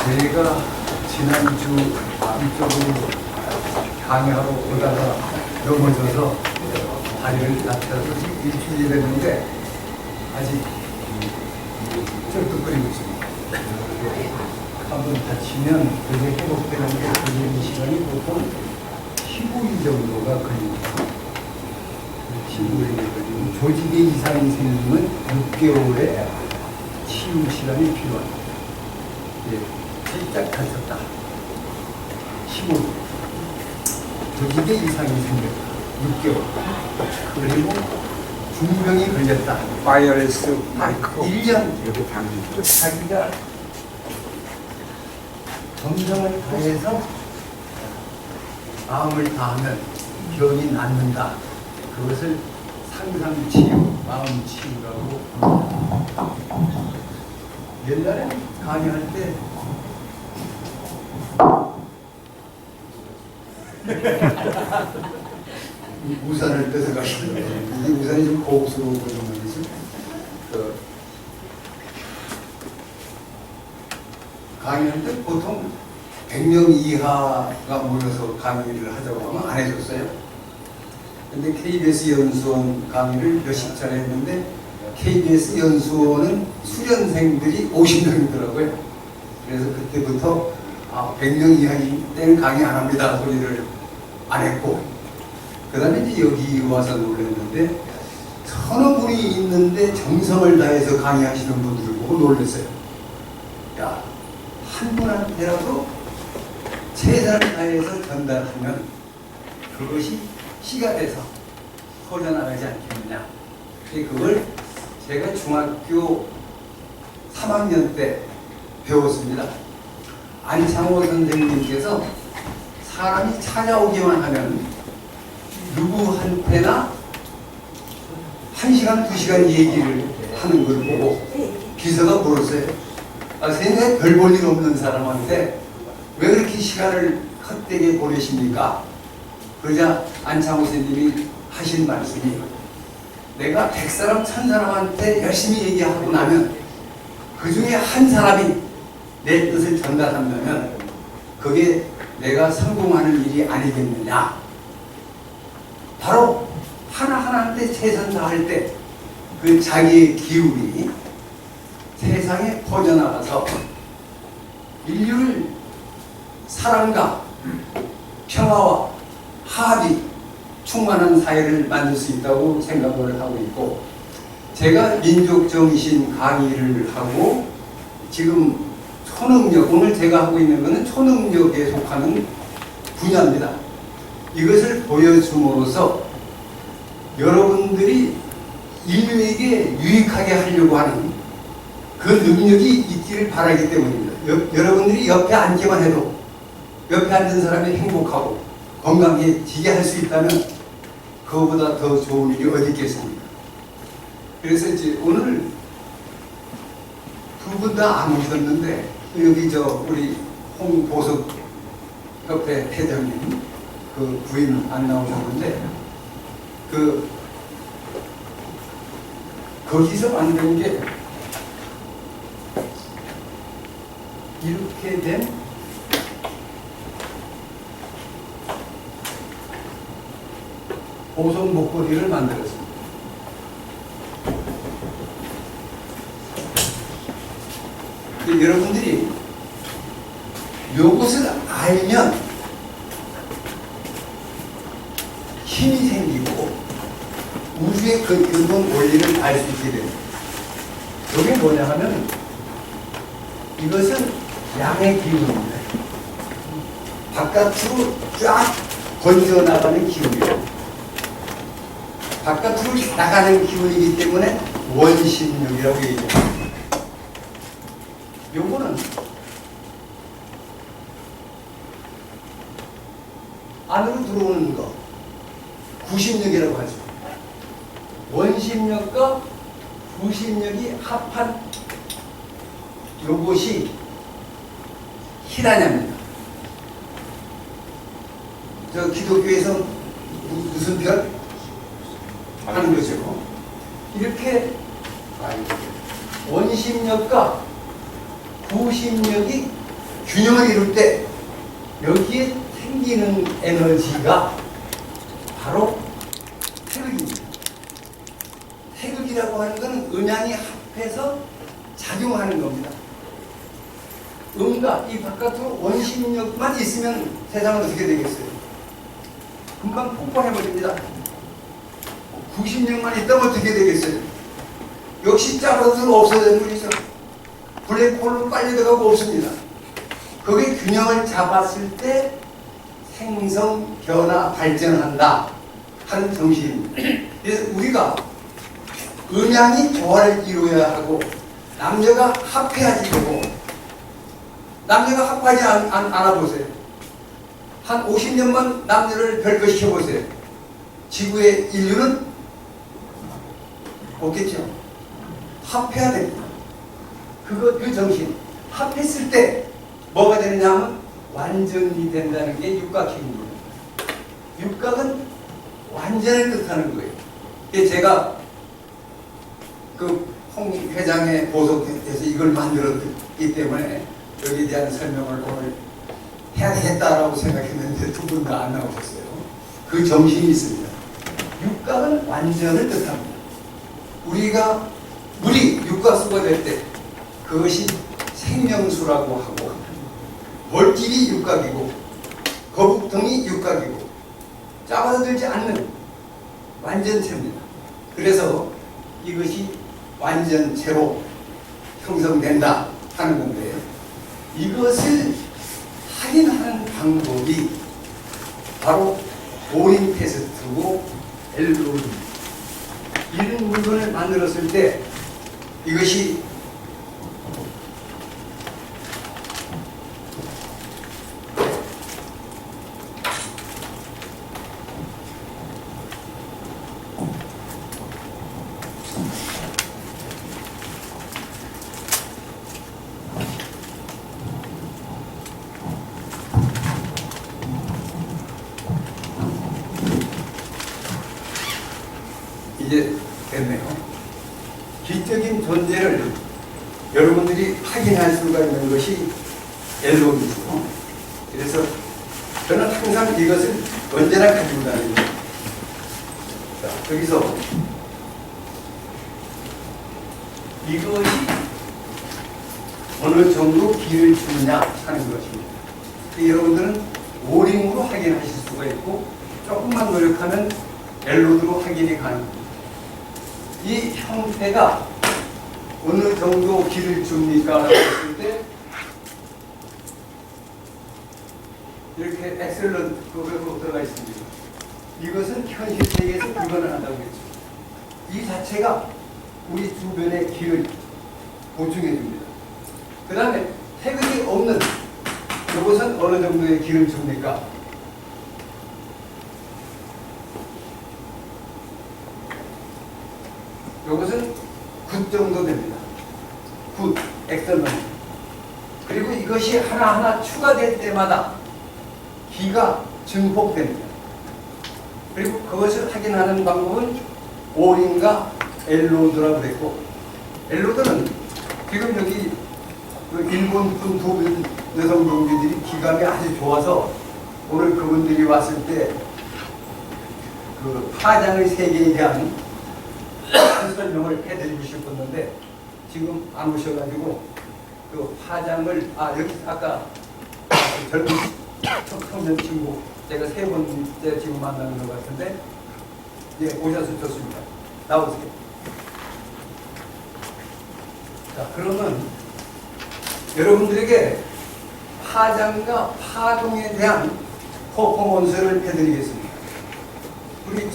제가 지난주 이쪽으로 강의하러 오다가 넘어져서 다리를 다쳐서 지금 일주일이 됐는데 아직 쩔뚝거리고 있습니다. 한번 다치면 그게 회복되는 게 걸리는 시간이 보통 15일 정도가 걸립니다. 15일이 걸리면 조직의 이상이 생기면 6개월의 치유 시간이 필요합니다. 살짝 다쳤다. 15일. 조직의 이상이 생겼다. 6개월. 그리고 중병이 걸렸다. 바이러스 마이크로 1년. 여기 당기죠. 자기가 정성을 다해서 마음을 다하면 병이 낫는다. 그것을 상상치유, 마음치유라고 합니다. 옛날에 강의할 때 우산을 뺏어가시더라고요. 이 우산이 좀 고급스러운 말이죠. 강의할 때 보통 100명 이하가 모여서 강의를 하자고 하면 안 해줬어요. 근데 KBS 연수원 강의를 몇십 차례 했는데 KBS 연수원은 수련생들이 50명이더라고요. 그래서 그때부터 100명 이하일 때는 강의 안 합니다 소리를 안 했고, 그 다음에 이제 여기 와서 놀랐는데 서너 분이 있는데 정성을 다해서 강의하시는 분들을 보고 놀랐어요. 야, 한 분한테라도 최선을 다해서 전달하면 그것이 시가 돼서 퍼져나가지 않겠느냐. 그걸 제가 중학교 3학년 때 배웠습니다. 안창호 선생님께서 사람이 찾아오기만 하면 누구한테나 1시간, 2시간 얘기를 하는 걸 보고 비서가 물었어요. 선생님, 별 볼 일 없는 사람한테 왜 그렇게 시간을 헛되게 보내십니까? 그러자 안창호 선생님이 하신 말씀이, 내가 100사람, 1000사람한테 열심히 얘기하고 나면 그 중에 한 사람이 내 뜻을 전달한다면 그게 내가 성공하는 일이 아니겠느냐. 바로 하나하나한테 최선 다할 때 그 자기의 기운이 세상에 퍼져나가서 인류를 사랑과 평화와 합의 충만한 사회를 만들 수 있다고 생각을 하고 있고, 제가 민족정신 강의를 하고 지금 초능력, 오늘 제가 하고 있는 것은 초능력에 속하는 분야입니다. 이것을 보여줌으로써 여러분들이 인류에게 유익하게 하려고 하는 그 능력이 있기를 바라기 때문입니다. 여러분들이 옆에 앉기만 해도 옆에 앉은 사람이 행복하고 건강해지게 할 수 있다면 그거보다 더 좋은 일이 어디 있겠습니까? 그래서 이제 오늘 두 분 다 안 오셨는데 여기 우리 홍보석 협회 회장님 그 부인 안 나오셨는데 거기서 만든 게 이렇게 된 보석 목걸이를 만들었습니다. 여러분들이 이것을 알면 힘이 생기고 우주의 그 근본 원리를 알 수 있게 됩니다. 이게 뭐냐 하면 이것은 양의 기운입니다. 바깥으로 쫙 번져나가는 기운이에요. 바깥으로 나가는 기운이기 때문에 원심력이라고 얘기합니다. 요거는 안으로 들어오는 거 구심력이라고 하죠. 원심력과 구심력이 합한 요것이 히라냐입니다. 저 기독교에서 무슨 별? 하는 거죠. 이렇게 원심력과 구심력이 균형을 이룰 때 여기에 생기는 에너지가 바로 태극입니다. 태극이라고 하는 것은 음양이 합해서 작용하는 겁니다. 음과 이 바깥으로 원심력만 있으면 세상은 어떻게 되겠어요? 금방 폭발해버립니다. 90년만 있다면 어떻게 되겠어요? 역시 짜고들 없어야 되죠. 블랙홀로 빨리 들어가고 없습니다. 거기에 균형을 잡았을 때 생성, 변화, 발전한다 하는 정신입니다. 그래서 우리가 음양이 조화를 이루어야 하고 남녀가 합해야지 되고 남녀가 합하지 않아 보세요. 한 50년만 남녀를 별거시켜 보세요. 지구의 인류는 없겠죠. 합해야 됩니다. 그 정신. 합했을 때 뭐가 되느냐 하면 완전히 된다는 게 육각형입니다. 육각은 완전을 뜻하는 거예요. 제가 홍 회장의 보석에서 이걸 만들었기 때문에 여기에 대한 설명을 오늘 해야 되겠다라고 생각했는데 두 분 다 안 나오셨어요. 그 정신이 있습니다. 육각은 완전을 뜻합니다. 물이 육각수가 될 때 그것이 생명수라고 하고 물질이 육각이고 거북등이 육각이고 짜고들지 않는 완전체입니다. 그래서 이것이 완전체로 형성된다 하는 건데요. 이것을 확인하는 방법이 바로 보링 테스트고 엘로입니다. 이런 물건을 만들었을 때 이것이 이제 됐네요. 기적인 존재를 여러분들이 확인할 수가 있는 것이 엘로이죠. 그래서 저는 항상 이것을 언제나 가지고 다닙니다. 자, 여기서 이것이 어느 정도 길을 주느냐 하는 것입니다. 여러분들은 오링으로 확인하실 수가 있고 조금만 노력하면 엘로드로 확인이 가능합니다. 이 형태가 어느 정도 길을 줍니까? 라고 했을 때 이렇게 엑셀런트 그걸로 들어가 있습니다. 이것은 현실 세계에서 불가능하다고 했죠. 이 자체가 우리 주변의 길을 보충해 줍니다. 그 다음에 태극이 없는 이것은 어느 정도의 길을 줍니까? 이것은 9 정도 됩니다. 9, 엑셀런트. 그리고 이것이 하나하나 추가될 때마다 기가 증폭됩니다. 그리고 그것을 확인하는 방법은 오링과 엘로드라고 그랬고, 엘로드는 지금 여기 그 일본 분 두 여성 동지들이 기감이 아주 좋아서 오늘 그분들이 왔을 때 그 파장의 세계에 대한 설명을 해드리고 싶었는데 지금 안 오셔가지고 그 파장을 여기 아까 젊은 청년 친구 제가 3번째 지금 만나는 것 같은데 오셔서 좋습니다. 나오세요. 자, 그러면 여러분들에게 파장과 파동에 대한 퍼포먼스를 해드리겠습니다. 우리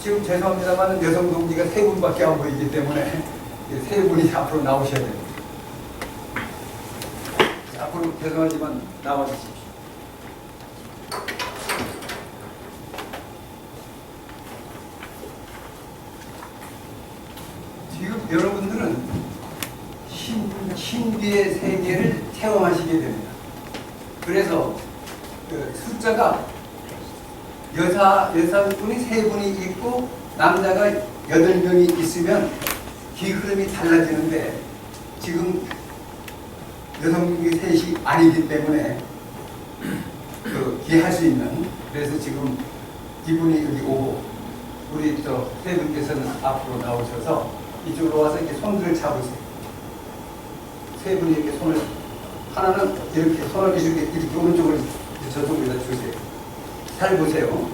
지금 죄송합니다만 여성 동지가 3분밖에 안 보이기 때문에 3분이 앞으로 나오셔야 됩니다. 앞으로 죄송하지만 나와주십시오. 지금 여러분들은 신비의 세계를 체험하시게 됩니다. 그래서 그 숫자가 여성분이 3분이 있고 남자가 8명이 있으면 기 흐름이 달라지는데 지금 여성이 셋이 아니기 때문에 기할 수 있는, 그래서 지금 이분이 여기 오고 우리 저 세 분께서는 앞으로 나오셔서 이쪽으로 와서 이렇게 손들을 잡으세요. 세 분이 이렇게 손을, 하나는 이렇게 손을 이렇게 오른쪽을 저쪽에다 주세요. 잘 보세요.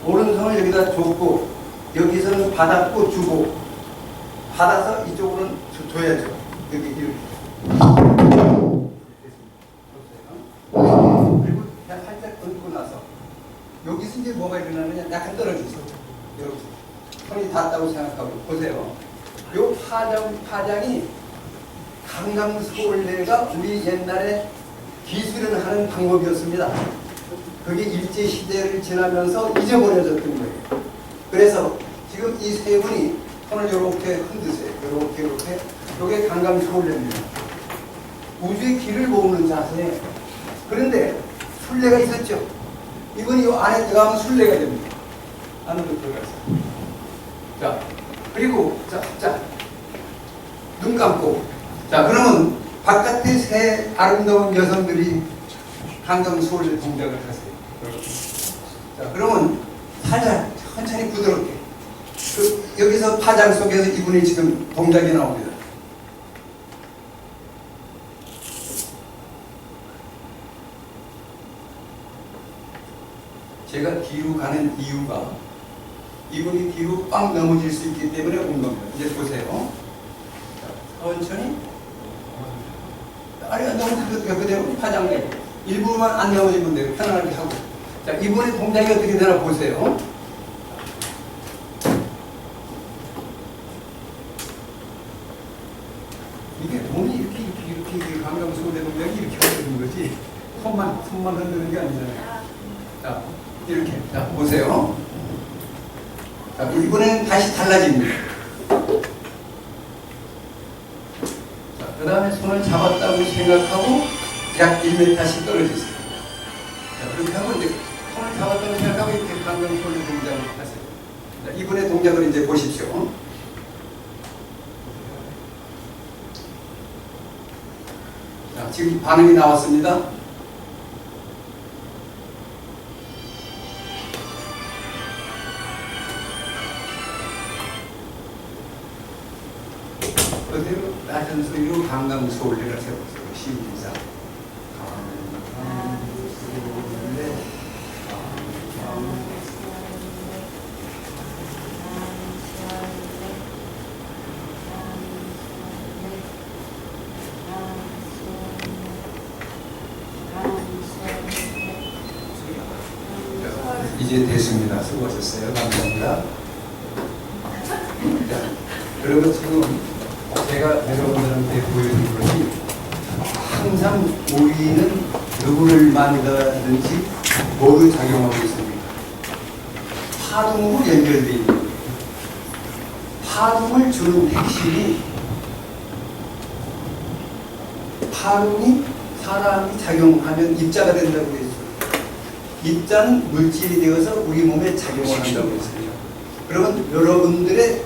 오른손을 여기다 줬고 여기서는 받았고 주고, 받아서 이쪽으로는 줘야죠. 여기 이렇게. 그리고 그냥 살짝 얹고 나서 여기서 이제 뭐가 일어나느냐, 약간 떨어지세요. 이렇게 손이 닿았다고 생각하고 보세요. 요 파장이 강강수월래가 우리 옛날에 기술을 하는 방법이었습니다. 그게 일제시대를 지나면서 잊어버려졌던 거예요. 그래서 지금 이 세 분이 손을 이렇게 흔드세요. 이렇게. 이게 강강수월래입니다. 우주의 길을 모으는 자세. 그런데 순례가 있었죠. 이분이 이 안에 들어가면 순례가 됩니다. 안으로 들어가서. 자, 그리고 눈 감고. 자, 그러면 바깥에 세 아름다운 여성들이 강강수월래 동작을 하세요. 자, 그러면 살살 천천히 부드럽게. 여기서 파장 속에서 이분이 지금 동작이 나옵니다. 제가 뒤로 가는 이유가 이분이 뒤로 빵 넘어질 수 있기 때문에 온 겁니다. 이제 보세요. 자, 천천히. 아니, 안 넘어지면 그대로 파장되고, 일부만 안 넘어지면 돼요. 편안하게 하고. 자, 이분의 동작이 어떻게 되나 보세요. 이게 몸이 이렇게 강강수월래 동작이 이렇게 하는 거지. 손만 흔드는 게 아니잖아요. 자, 이렇게. 자, 보세요. 자, 이번에는 다시 달라집니다. 자, 그 다음에 손을 잡았다고 생각하고 약 1m씩 떨어지세요. 자, 그렇게 하고 이제 손을 잡았다고 생각하고 이렇게 강강수월래 동작을 하세요. 자, 이번의 동작을 이제 보십시오. 자, 지금 반응이 나왔습니다. 그대로 낮은 소리로 강강수월래를 세워보세요. 시작. 강강수월래. 이제 됐습니다. 수고하셨어요. 감사합니다. 자, 그리고 지금 제가 여러분들한테 보여드린 것이 항상 우리는 누구를 만나든지 모두 작용하고 있습니다. 파동으로 연결되어 있는, 파동을 주는 핵심이, 파동이 사람이 작용하면 입자가 된다고 했죠. 입자는 물질이 되어서 우리 몸에 작용을 한다고 했습니다. 그러면 여러분들의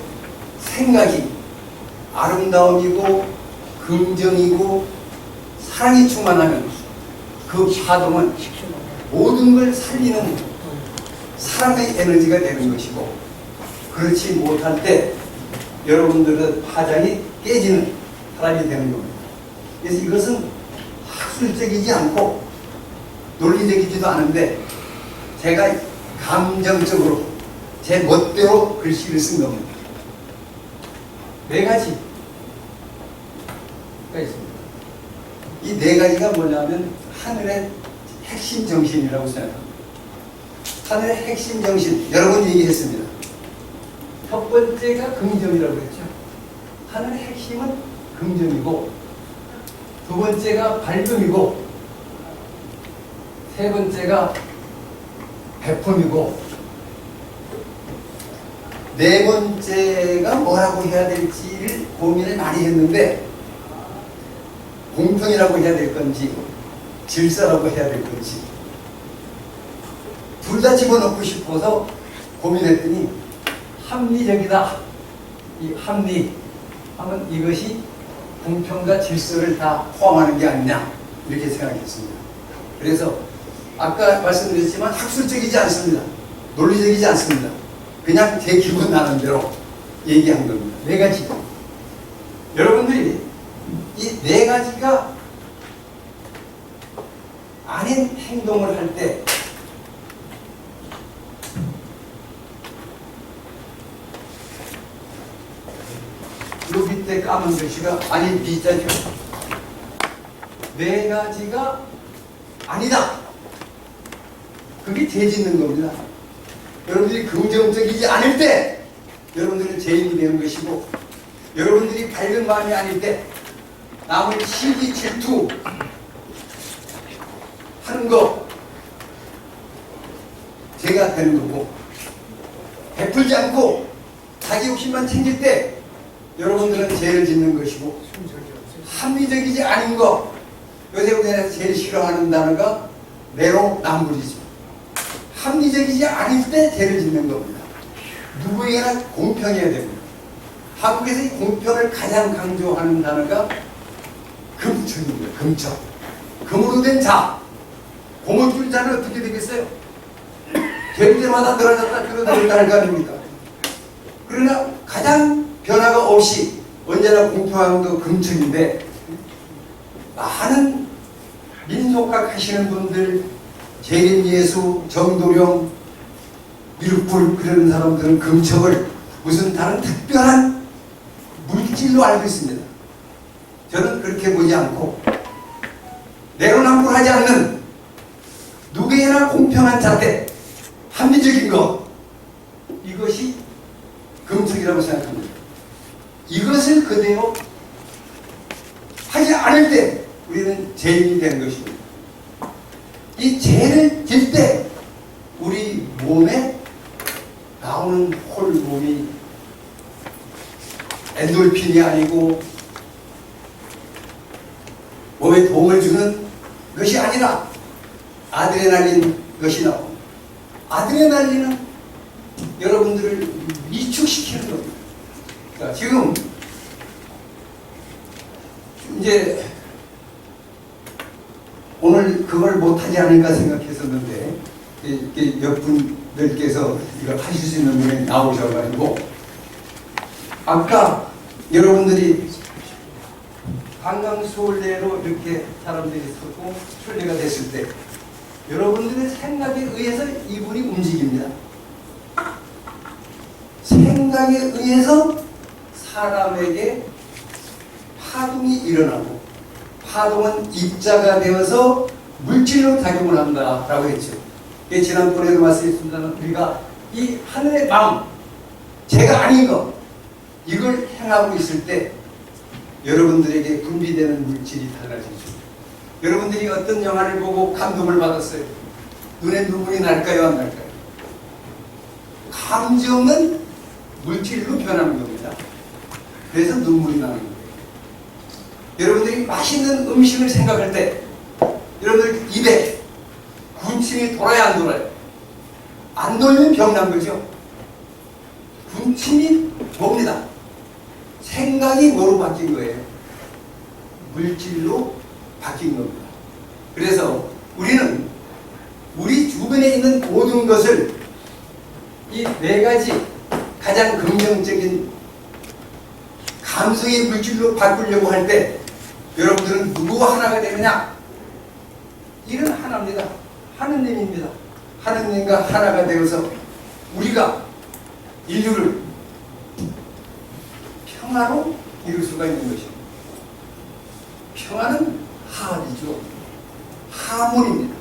생각이 아름다움이고 긍정이고 사랑이 충만하면 그 파동은 모든 걸 살리는 사랑의 에너지가 되는 것이고, 그렇지 못할 때 여러분들의 파장이 깨지는 사람이 되는 겁니다. 그래서 이것은 학술적이지 않고 논리적이지도 않은데 제가 감정적으로 제 멋대로 글씨를 쓴 겁니다. 4가지가 있습니다. 이 4가지가 뭐냐면 하늘의 핵심 정신이라고 생각합니다. 하늘의 핵심 정신, 여러 번 얘기했습니다. 첫 번째가 긍정이라고 했죠. 하늘의 핵심은 긍정이고, 두 번째가 밝음이고, 세 번째가 배품이고, 네 번째가 뭐라고 해야 될지를 고민을 많이 했는데, 공평이라고 해야 될 건지 질서라고 해야 될 건지 둘 다 집어넣고 싶어서 고민했더니 합리적이다. 이 합리 하면 이것이 공평과 질서를 다 포함하는 게 아니냐 이렇게 생각했습니다. 그래서 아까 말씀드렸지만 학술적이지 않습니다. 논리적이지 않습니다. 그냥 제 기분 나는 대로 얘기한 겁니다. 네 가지. 여러분들이 이 네 가지가 아닌 행동을 할 때 요 밑에 까만 글씨가 아니 밑자죠. 네 가지가 아니다. 그게 죄 짓는 겁니다. 여러분들이 긍정적이지 않을 때 여러분들은 죄인이 되는 것이고, 여러분들이 밝은 마음이 아닐 때 남을 시기 질투 하는 거 죄가 되는 거고, 베풀지 않고 자기 욕심만 챙길 때 여러분들은 죄를 짓는 것이고, 합리적이지 않은 거, 요새 우리나라에서 제일 싫어하는 단어가 내로남불이죠. 합리적이지 않을 때 죄를 짓는 겁니다. 누구에게나 공평해야 됩니다. 한국에서 이 공평을 가장 강조하는 단어가 금천입니다. 금천. 금으로 된 자. 고무줄 자는 어떻게 되겠어요? 될 때마다 늘어졌다 줄어들었다 할 거 아닙니까? 그러나 가장 변화가 없이 언제나 공평한 거 금천인데, 많은 민속학 하시는 분들, 재림예수, 정도령, 미륵불 그런 사람들은 금척을 무슨 다른 특별한 물질로 알고 있습니다. 저는 그렇게 보지 않고 내로남불하지 않는 누구에게나 공평한 자세, 합리적인 것, 이것이 금척이라고 생각합니다. 이것을 그대로 하지 않을 때 우리는 죄인이 되는 것입니다. 이 죄를 질 때 우리 몸에 나오는 호르몬이 엔돌핀이 아니고 몸에 도움을 주는 것이 아니라 아드레날린 것이 나옵니다. 아드레날린은 여러분들을 위축시키는 겁니다. 자, 지금 이제 오늘 그걸 못하지 않을까 생각했었는데, 몇 분들께서 이걸 하실 수 있는 분이 나오셔가지고, 아까 여러분들이 관광수월래로 이렇게 사람들이 서고 순례가 됐을 때 여러분들의 생각에 의해서 이분이 움직입니다. 생각에 의해서 사람에게 파동이 일어나고, 파동은 입자가 되어서 물질로 작용을 한다라고 했죠. 지난번에도 말씀했습니다만, 우리가 이 하늘의 마음, 제가 아닌 것, 이걸 행하고 있을 때 여러분들에게 분비되는 물질이 달라지죠. 여러분들이 어떤 영화를 보고 감동을 받았어요. 눈에 눈물이 날까요, 안 날까요? 감정은 물질로 변하는 겁니다. 그래서 눈물이 나는 거예요. 여러분들이 맛있는 음식을 생각할 때 여러분들 입에 군침이 돌아야 안 돌아요? 안 돌면 병난 거죠. 군침이 뭡니다. 생각이 뭐로 바뀐 거예요? 물질로 바뀐 겁니다. 그래서 우리는 우리 주변에 있는 모든 것을 이 네 가지 가장 긍정적인 감성의 물질로 바꾸려고 할 때 여러분들은 누구와 하나가 되느냐? 이는 하나입니다. 하느님입니다. 하느님과 하나가 되어서 우리가 인류를 평화로 이룰 수가 있는 것입니다. 평화는 하합이죠. 하모니입니다.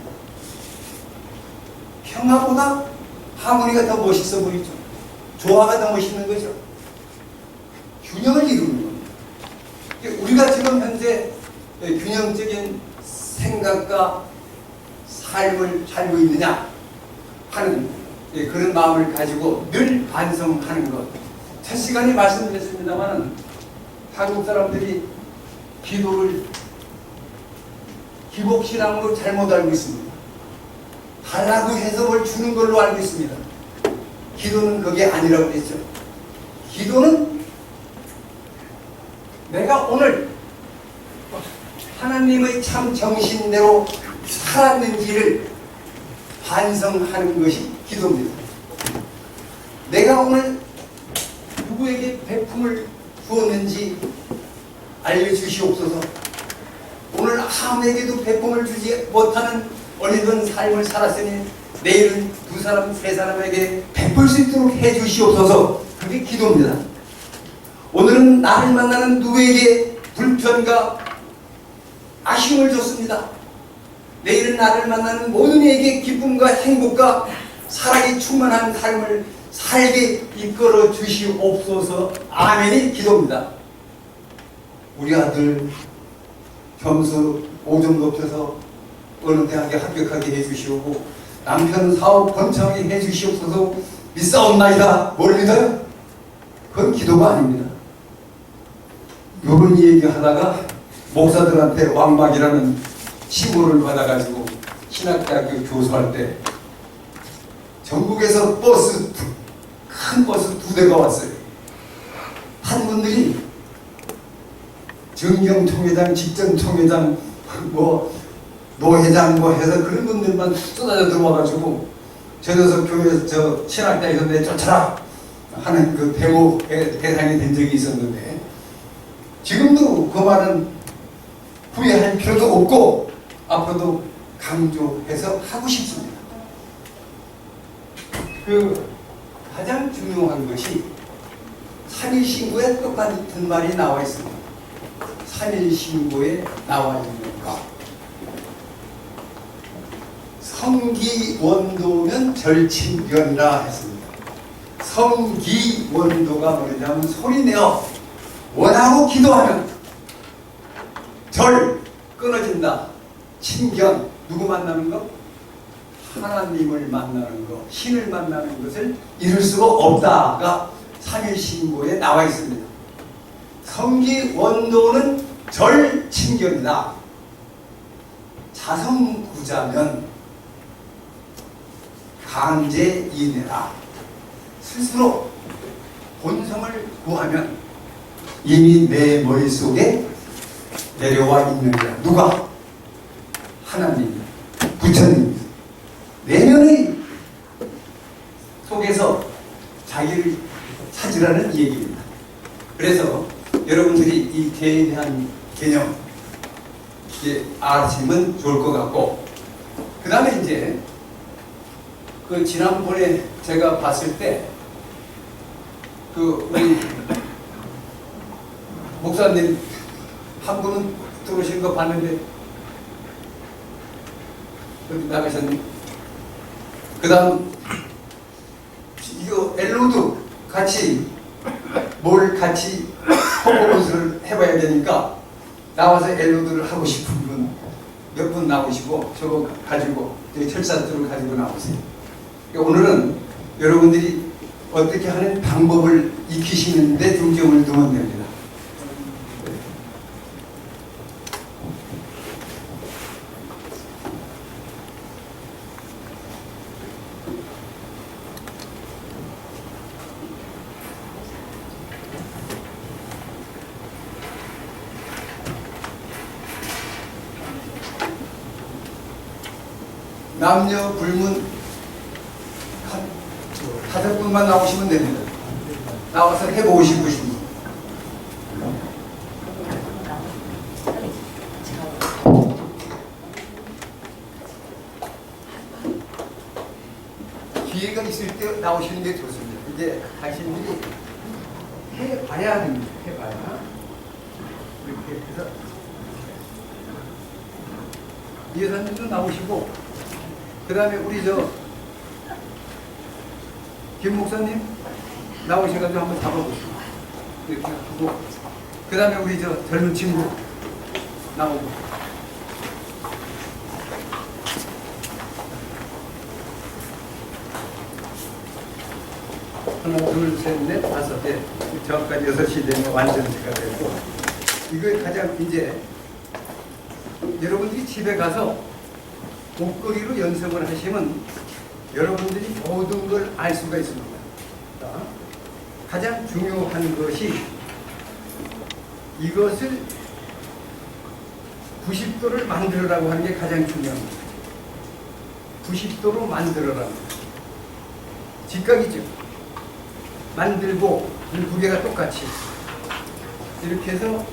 평화보다 하모니가 더 멋있어 보이죠. 조화가 더 멋있는 거죠. 균형을 이루는 겁니다. 우리가 지금 현재 균형적인 생각과 삶을 살고 있느냐 하는 그런 마음을 가지고 늘 반성하는 것. 첫 시간에 말씀드렸습니다만, 한국 사람들이 기도를 기복신앙으로 잘못 알고 있습니다. 달라고 해석을 주는 걸로 알고 있습니다. 기도는 그게 아니라고 했죠. 기도는 내가 오늘 하나님의 참 정신대로 살았는지를 반성하는 것이 기도입니다. 내가 오늘 누구에게 배품을 주었는지 알려주시옵소서. 오늘 아무에게도 배품을 주지 못하는 어리던 삶을 살았으니 내일은 두 사람, 세 사람에게 베풀 수 있도록 해주시옵소서. 그게 기도입니다. 오늘은 나를 만나는 누구에게 불편과 아쉬움을 줬습니다. 내일은 나를 만나는 모든 이에게 기쁨과 행복과 사랑이 충만한 삶을 살게 이끌어 주시옵소서. 아멘이 기도입니다. 우리 아들 점수 5점 높여서 어느 대학에 합격하게 해주시오고 남편 사업 번창하게 해주시옵소서. 믿사옵나이다. 뭘 믿어요? 그건 기도가 아닙니다. 이런 얘기하다가 목사들한테 왕막이라는 시골을 받아가지고 신학대학교 교수할 때 전국에서 큰 버스 2대가 왔어요. 한 분들이 정경총회장, 직전총회장, 노회장 해서 그런 분들만 쏟아져 들어와가지고 저 녀석 교회 신학대에서 내쫓아라 하는 그 대상이 된 적이 있었는데 지금도 그 말은 후회할 필요도 없고 앞으로도 강조해서 하고 싶습니다. 가장 중요한 것이 3.1신고에 똑같은 말이 나와 있습니다. 3.1신고에 나와 있는 것. 성기원도는 절친견이라 했습니다. 성기원도가 뭐냐면 소리내어 원하고 기도하면 절 끊어진다. 친견 누구 만나는 거? 하나님을 만나는 것, 신을 만나는 것을 이룰 수가 없다가 3.1신고에 나와 있습니다. 성기원도는 절친견이다. 자성구자면 강제인해라. 스스로 본성을 구하면 이미 내 머릿속에 내려와 있는 거야. 누가? 하나님, 부처님. 내면의 속에서 자기를 찾으라는 얘기입니다. 그래서 여러분들이 이 개에 대한 개념 아시면 좋을 것 같고, 그 다음에 이제 지난번에 제가 봤을 때 우리 목사님 한 분은 들어오신 거 봤는데 여기 나가셨네. 그 다음 이거 엘로드 같이 퍼포먼스를 해봐야 되니까 나와서 엘로드를 하고 싶은 분 몇 분 나오시고 저거 가지고 철사들을 가지고 나오세요. 오늘은 여러분들이 어떻게 하는 방법을 익히시는데 중점을 두면 됩니다. 남녀 불문 한 5분만 나오시면 됩니다. 나와서 해보고 싶으신 분. 기회가 있을 때 나오시는 게 좋습니다. 이제 당신들이 해봐야 됩니다. 해봐야. 이렇게 해서 이 여사님도 나오시고, 그 다음에 우리 김 목사님 나오셔가지고 한번 잡아보시고 이렇게 하고, 그 다음에 우리 젊은 친구 나오고, 하나 둘 셋 넷 다섯 개 저까지 6시 되면 완전체가 되고, 이거 가장 이제 여러분들이 집에 가서 목걸이로 연습을 하시면 여러분들이 모든 걸 알 수가 있습니다. 가장 중요한 것이 이것을 90도를 만들어라고 하는 게 가장 중요합니다. 90도로 만들어라고. 직각이죠. 만들고 두 개가 똑같이 이렇게 해서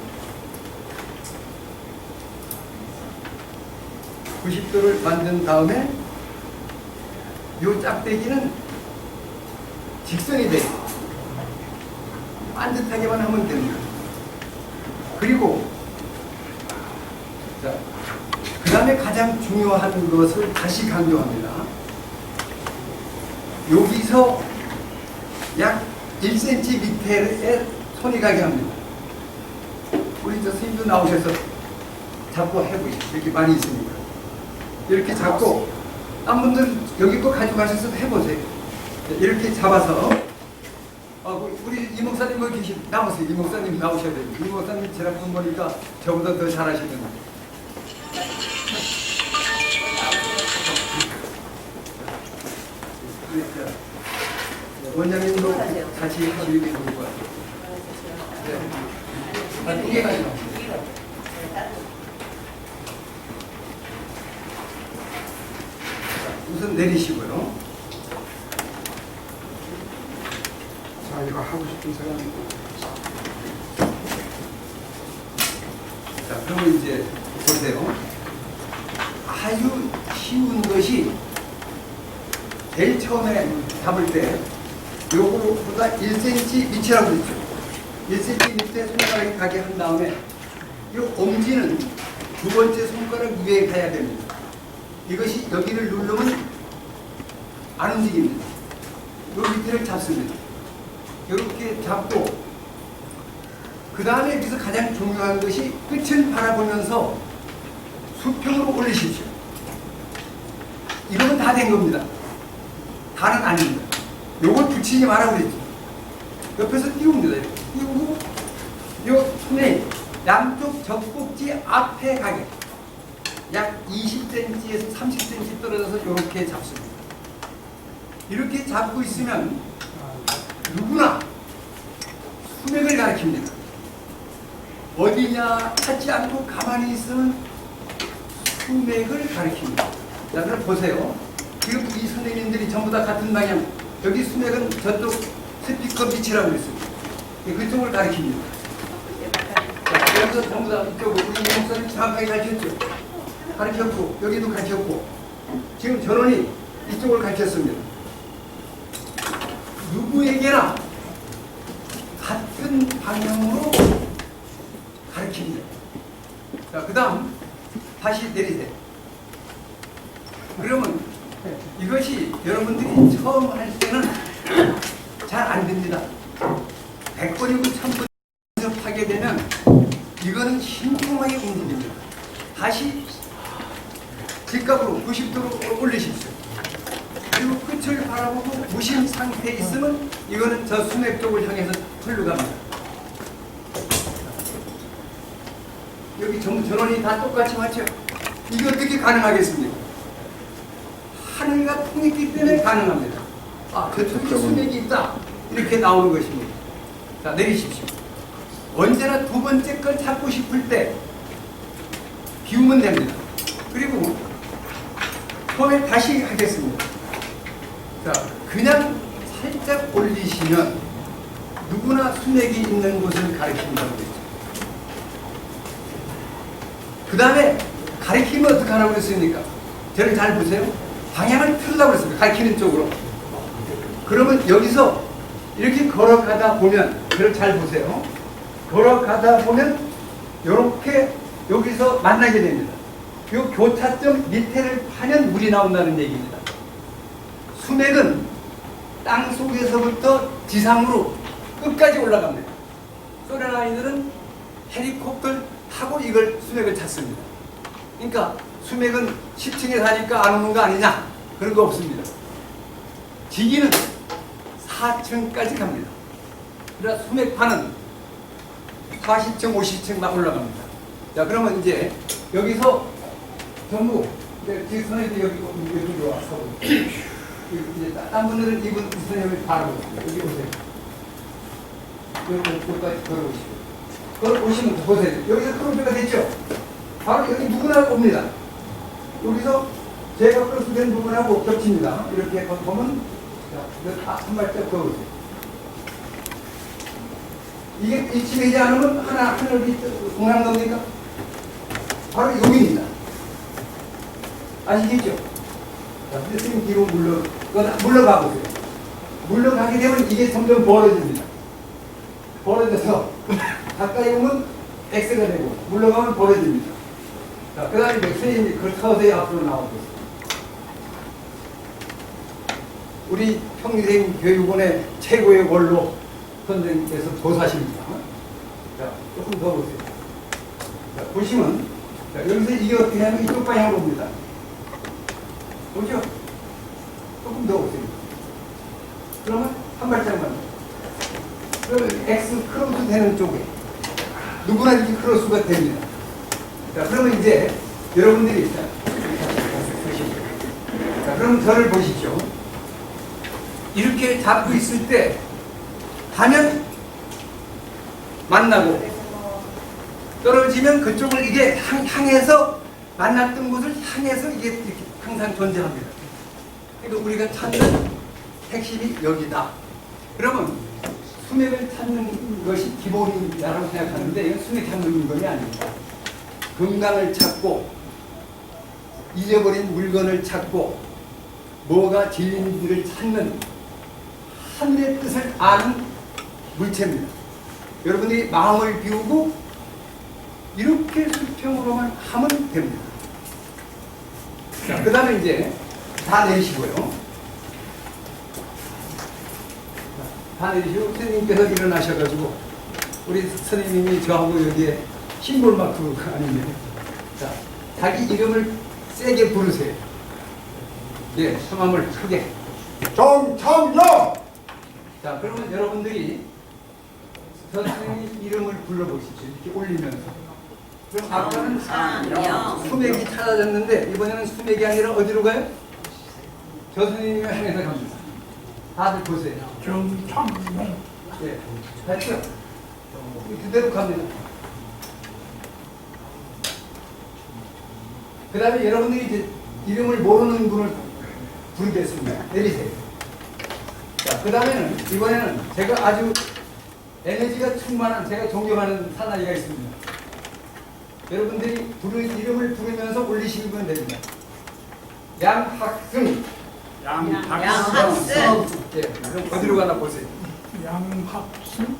90도를 만든 다음에 이 짝대기는 직선이 돼요. 반듯하게만 하면 됩니다. 그리고 자, 그 다음에 가장 중요한 것을 다시 강조합니다. 여기서 약 1cm 밑에 손이 가게 합니다. 우리 저 스님도 나오셔서 잡고 해보시죠. 이렇게 많이 있으니까. 이렇게 잡고, 딴 분들 여기 거 가져가셔서 해보세요. 이렇게 잡아서, 우리 이 목사님 여기 나오세요. 이 목사님 나오셔야 돼요. 이 목사님 지난번 보니까 저보다 더 잘하시던데. 원장님도 같이 지휘해 볼 거예요. 네. 두 개가 있어. 우선 내리시고요. 자, 이거 하고 싶은 사람이 자, 그러면 이제 보세요. 아주 쉬운 것이 제일 처음에 잡을 때 요거보다 1cm 밑이라고 그랬죠. 1cm 밑에 손가락이 가게 한 다음에 이 엄지는 두 번째 손가락 위에 가야 됩니다. 이것이 여기를 누르면 안 움직입니다. 요 밑에를 잡습니다. 이렇게 잡고 그 다음에 여기서 가장 중요한 것이 끝을 바라보면서 수평으로 올리십시오. 이러면 다 된 겁니다. 다는 아닙니다. 요걸 붙이지 말라고 그랬죠. 옆에서 띄웁니다. 이렇게 띄우고 요 손에 양쪽 젖꼭지 앞에 가게 약 20cm에서 30cm 떨어져서 이렇게 잡습니다. 이렇게 잡고 있으면 누구나 수맥을 가리킵니다. 어디냐 찾지 않고 가만히 있으면 수맥을 가리킵니다. 자, 그럼 보세요. 지금 이 선생님들이 전부 다 같은 방향. 여기 수맥은 저쪽 스피커 밑이라고 그랬습니다. 그쪽을 가리킵니다. 자, 여기서 전부 다 이쪽으로 우리 목사님 정확하게 가르쳤죠. 가르쳤고 여기도 가르쳤고 지금 전원이 이쪽을 가르쳤습니다. 누구에게나 같은 방향으로 가르칩니다. 자, 그 다음 다시 내리세요. 그러면 이것이 여러분들이 처음 할 때는 잘 안 됩니다. 100번이고 1000번 연습하게 되면 이거는 신중하게 움직입니다. 다시 직각으로 90도로 올리십시오. 그리고 끝을 바라보고 무심 상태에 있으면 이거는 저 수맥 쪽을 향해서 흘러갑니다. 여기 전부 전원이 다 똑같이 맞죠? 이게 어떻게 가능하겠습니까? 하늘과 통했기 때문에 가능합니다. 아, 저쪽에 수맥이 있다. 이렇게 나오는 것입니다. 자, 내리십시오. 언제나 두 번째 걸 잡고 싶을 때 비우면 됩니다. 그리고 처음에 다시 하겠습니다. 자, 그냥 살짝 올리시면 누구나 수맥이 있는 곳을 가리킨다고 했죠. 그 다음에 가리키면 어떻게 하라고 그랬습니까? 저를 잘 보세요. 방향을 틀으라고 그랬습니다. 가리키는 쪽으로. 그러면 여기서 이렇게 걸어가다 보면, 저를 잘 보세요. 걸어가다 보면 이렇게 여기서 만나게 됩니다. 이 교차점 밑에를 파면 물이 나온다는 얘기입니다. 수맥은 땅 속에서부터 지상으로 끝까지 올라갑니다. 소련 아이들은 헬리콥터를 타고 이걸 수맥을 찾습니다. 그러니까 수맥은 10층에 사니까 안 오는 거 아니냐? 그런 거 없습니다. 지기는 4층까지 갑니다. 그러나 수맥파는 40층, 50층 막 올라갑니다. 자, 그러면 이제 여기서 전부 지금 선생님이 여기 와서 이제 딴 분들은 이분 선생님을 바라보세요. 여기 오세요. 여기까지 걸어오시고 걸어오시면 보세요. 여기서 크로즈가 됐죠? 바로 여기 누구나 옵니다. 여기서 제가 끌수된 부분하고 겹칩니다. 이렇게 보면 한 발짝 더 오세요. 이게 일치되지 않으면 하늘이 동그란 겁니까? 바로 여기입니다. 아시겠죠? 자, 스님 뒤로 물러가 보세요. 물러가게 되면 이게 점점 벌어집니다. 벌어져서 가까이 오면 X가 되고 물러가면 벌어집니다. 자, 그 다음에 스님이 그 서서히 앞으로 나와보세요. 우리 평생 교육원의 최고의 원로 선생님께서 도사십니다. 자, 조금 더 보세요. 자, 보시면, 자, 여기서 이게 어떻게 하면 이쪽 방향으로 옵니다. 보죠? 조금 더 보세요. 그러면 한 발짝만. 그러면 X 크로스 되는 쪽에 누구나 이렇게 크로스가 됩니다. 자, 그러면 이제 여러분들이 자, 그럼 저를 보십시오. 이렇게 잡고 있을 때 가면 만나고 떨어지면 그쪽을 이게 향해서 만났던 곳을 향해서 이게 이렇게 항상 존재합니다. 그러니까 우리가 찾는 핵심이 여기다. 그러면 수맥을 찾는 것이 기본이라고 생각하는데 이건 수맥 찾는 건 아닙니다. 건강을 찾고 잊어버린 물건을 찾고 뭐가 진리인지를 찾는 하늘의 뜻을 아는 물체입니다. 여러분들이 마음을 비우고 이렇게 수평으로만 하면 됩니다. 자, 그 다음에 이제 다 내리시고요. 다 내리시고 선생님께서 일어나셔가지고 우리 선생님이 저하고 여기에 심볼 마크 아니면 자, 자기 이름을 세게 부르세요. 예, 성함을 크게. 정창영! 자, 그러면 여러분들이 선생님 이름을 불러보십시오. 이렇게 올리면서. 그럼 아까는 수맥이 찾아졌는데 이번에는 수맥이 아니라 어디로 가요? 저 선생님을 향해서 갑니다. 다들 보세요. 정창용. 예, 됐죠? 그대로 갑니다. 그 다음에 여러분들이 이제 이름을 모르는 분을 부르겠습니다. 내리세요. 자, 그 다음에는 이번에는 제가 아주 에너지가 충만한 제가 존경하는 사나이가 있습니다. 여러분들이 이름을 부르면서 올리시면 됩니다. 양학승. 양학승. 예, 그럼 어디로 가나 보세요. 양학승?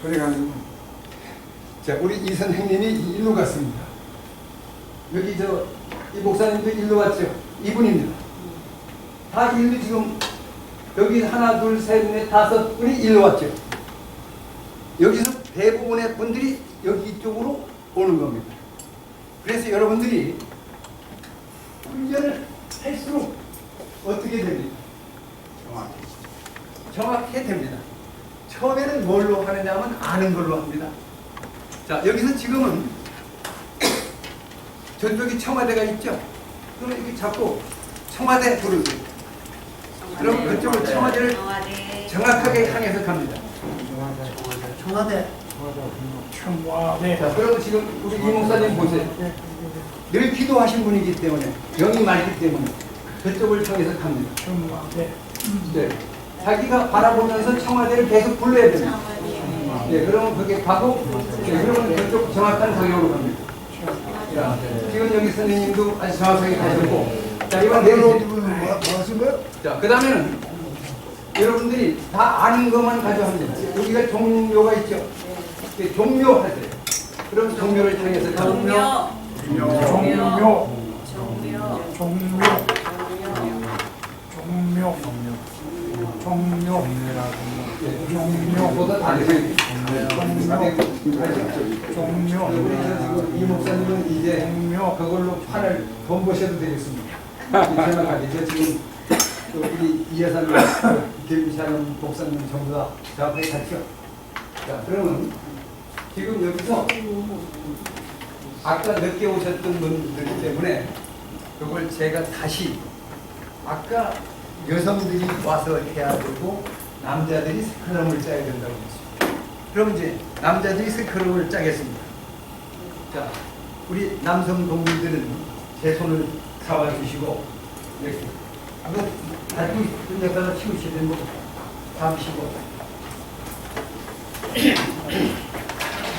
소리가 안 자, 우리 이 선생님이 일로 갔습니다. 여기 이 목사님도 일로 왔죠. 이분입니다. 다 일로 지금 여기 하나, 둘, 셋, 넷, 다섯 분이 일로 왔죠. 여기서 대부분의 분들이 여기 이쪽으로 오는 겁니다. 그래서 여러분들이 훈련을 할수록 어떻게 됩니까? 정확해 됩니다. 처음에는 뭘로 하느냐 하면 아는 걸로 합니다. 자, 여기서 지금은 저쪽이 청와대가 있죠? 그럼 이렇게 잡고 청와대 부르세요. 그럼 그쪽을 청와대를 정확하게 향해서 갑니다. 청와대. 자, 그럼 지금 우리 이 목사님 보세요. 늘 기도하신 분이기 때문에 영이 맑기 때문에 그쪽을 향해서 갑니다. 네. 자기가 바라보면서 청와대를 계속 불러야 됩니다. 네, 그러면 그게 가고, 네, 그러면 그쪽 정확한 방향으로 갑니다. 자, 지금 여기 선생님도 아주 정확하게 가셨고, 자, 이번 내려오는 분은 뭐 하신 거예요? 자, 그 다음에는 여러분들이 다 아는 것만 가져갑니다. 여기가 종묘가 있죠? 네, 종묘 하세요. 그럼 종묘를 향해서 종묘. 종묘보다 다르게 이 목사님은 이제 그걸로 판을 돈 버셔도 되겠습니다. 이제 지금 우리 이해사님, 김샤는 목사님 전부 다 정확하게 갔죠. 자, 그러면 지금 여기서 아까 늦게 오셨던 분들 때문에 그걸 제가 다시 아까 여성들이 와서 해야 되고 남자들이 스크럼을 짜야 된다고 했습니다. 그럼 이제 남자들이 스크럼을 짜겠습니다. 자, 우리 남성 동물들은 제 손을 잡아주시고 이렇게 한번 밟고 여기다가 치우시는 거 잡으시고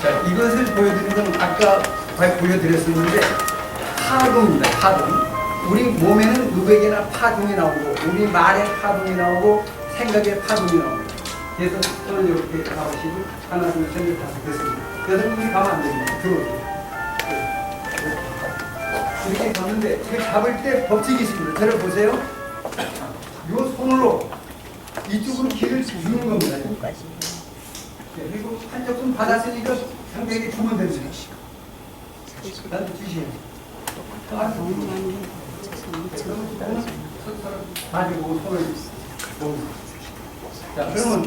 자, 이것을 보여드리는 건 아까 보여드렸었는데 파동입니다. 파동. 우리 몸에는 누백이나 파동이 나오고 우리 말에 파동이 나오고 생각에 파동이 나옵니다. 그래서 손을 이렇게 잡으시고 하나 둘셋넷 다섯 됐습니다. 여성분이 가면 안 됩니다. 들어오세요. 이렇게 가는데 그 잡을 때 법칙이 있습니다. 저를 보세요. 이 손으로 이쪽으로 길을 주는 겁니다. 그리고 한 접근 받았으니까 상대에게 주면 됩니다. 나도 주시면. 가지고 손을 자, 그러면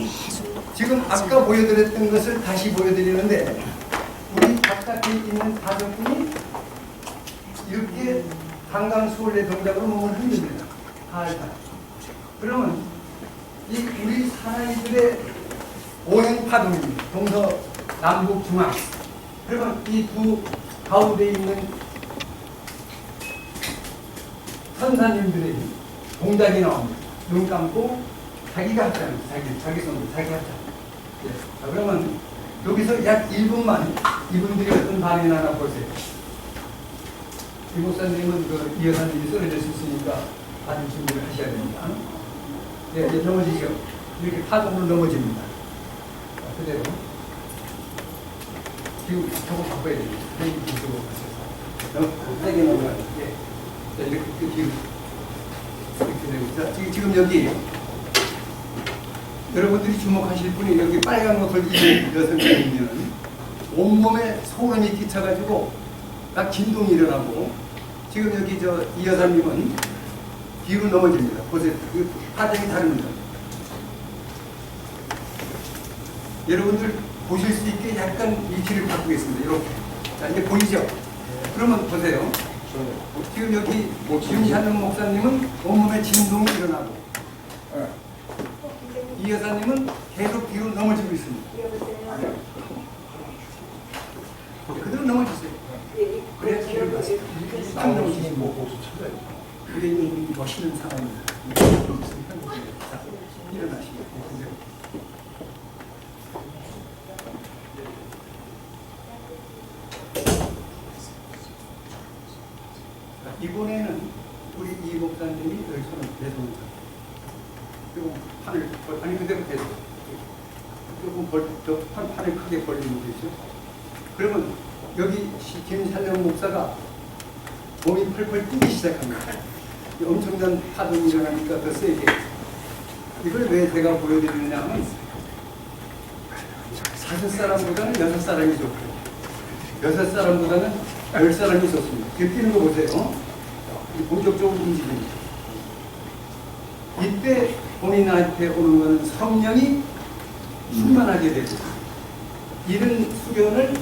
지금 아까 보여드렸던 것을 다시 보여드리는데 우리 바깥에 있는 가족분이 이렇게 강강수월래 동작으로 몸을 흔듭니다. 살살. 그러면 이 우리 사나이들의 오행 파동입니다. 동서 남북 중앙. 그러면 이 두 가운데 있는 선사님들의 동작이 나옵니다. 눈 감고 자기가 합장합니다. 자기 손으로 자기 합장. 예. 자, 그러면 여기서 약 1분만 이분들이 어떤 반응이 나나 보세요. 이 목사님은 이 여사님이 쓰러질 수 있으니까 받을 준비를 하셔야 됩니다. 예, 이제 넘어지죠. 이렇게 파동으로 넘어집니다. 자, 그대로. 지금 저거 바꿔야 됩니다. 선생님 뒤쪽으로 가셔서. 세게 넘어가요. 예. 자, 이렇게 뒤로. 이렇게 되고. 자, 지금 여기 여러분들이 주목하실 분이 여기 빨간 옷을 입은 여성분이면 온몸에 소름이 끼쳐가지고 딱 진동이 일어나고 지금 여기 이 여사님은 뒤로 넘어집니다. 보세요. 그 파장이 다릅니다. 여러분들 보실 수 있게 약간 위치를 바꾸겠습니다. 이렇게. 자, 이제 보이죠? 그러면 보세요. 지금 여기 윤찬영 목사님은 온몸에 진동이 일어나고 이 여사님은 계속 뒤로 넘어지고 있습니다. 그대로 넘어지세요. 그래야 뒤로 가세요. 안 넘어지시고 그게 있는 멋있는 사람입니다. 자, 일어나시고 이번에는 우리 이 목사님이 여기 손을 내 손을 잡고 그리고 판을 아니 그대로 대서 조금 판을 크게 벌리면 되죠. 그러면 여기 김찬영 목사가 몸이 펄펄 뛰기 시작합니다. 엄청난 파동이 일어나니까 더 세게. 이걸 왜 제가 보여드리느냐 하면 5사람보다는 6사람이 좋고 6사람보다는 10사람이 좋습니다. 지금 뛰는 거 보세요. 본격적으로 움직입니다. 이때 본인한테 오는 것은 성령이 충만하게 되고 이런 수련을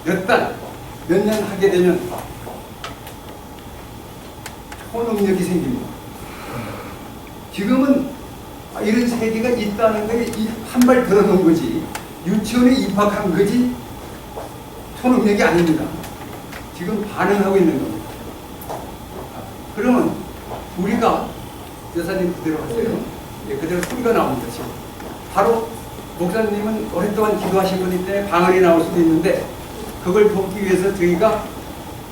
몇 달, 몇 년 하게 되면 초능력이 생깁니다. 지금은 이런 세계가 있다는 거에 한 발 들어놓은 거지 유치원에 입학한 거지 초능력이 아닙니다. 지금 반응하고 있는 겁니다. 그러면 우리가 여사님 그대로 하세요. 예, 그대로 소리가 나옵니다. 지금. 바로 목사님은 오랫동안 기도하신 분이 때문에 방언이 나올 수도 있는데 그걸 돕기 위해서 저희가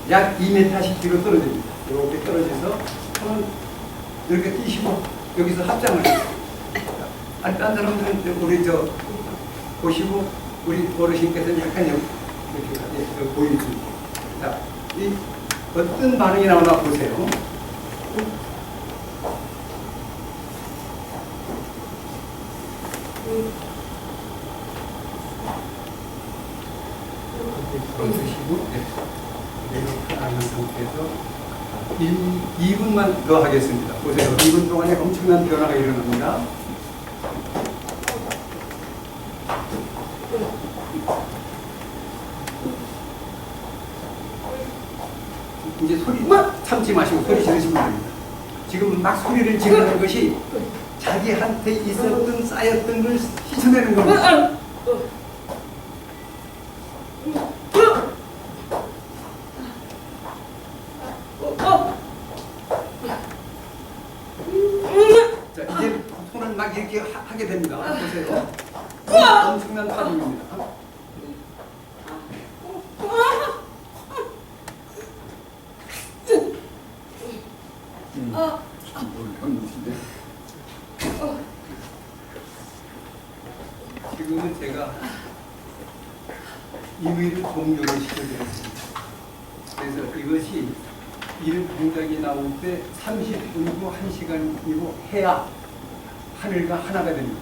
약 2m씩 뒤로 떨어집니다. 이렇게 떨어져서 손을 이렇게 뛰시고 여기서 합장을 해요. 아니, 딴 사람들은 우리 보시고 우리 어르신께서는 약간 이렇게 보이죠. 자, 이 어떤 반응이 나오나 보세요. 드시고 내려가는 상태에서 2분만 더 하겠습니다. 보세요. 2분 동안에 엄청난 변화가 일어납니다. 이제 소리 막 참지 마시고 소리 지르시면 됩니다. 지금 막 소리를 지르는 것이 자기한테 있었던 쌓였던 걸 씻어내는 겁니다. 엄청난 파동입니다. 지금은 제가 이의를 동력을 시켜드렸습니다. 그래서 이것이 이런 동작이 나올 때 30분이고 1시간이고 해야 하늘과 하나가 됩니다.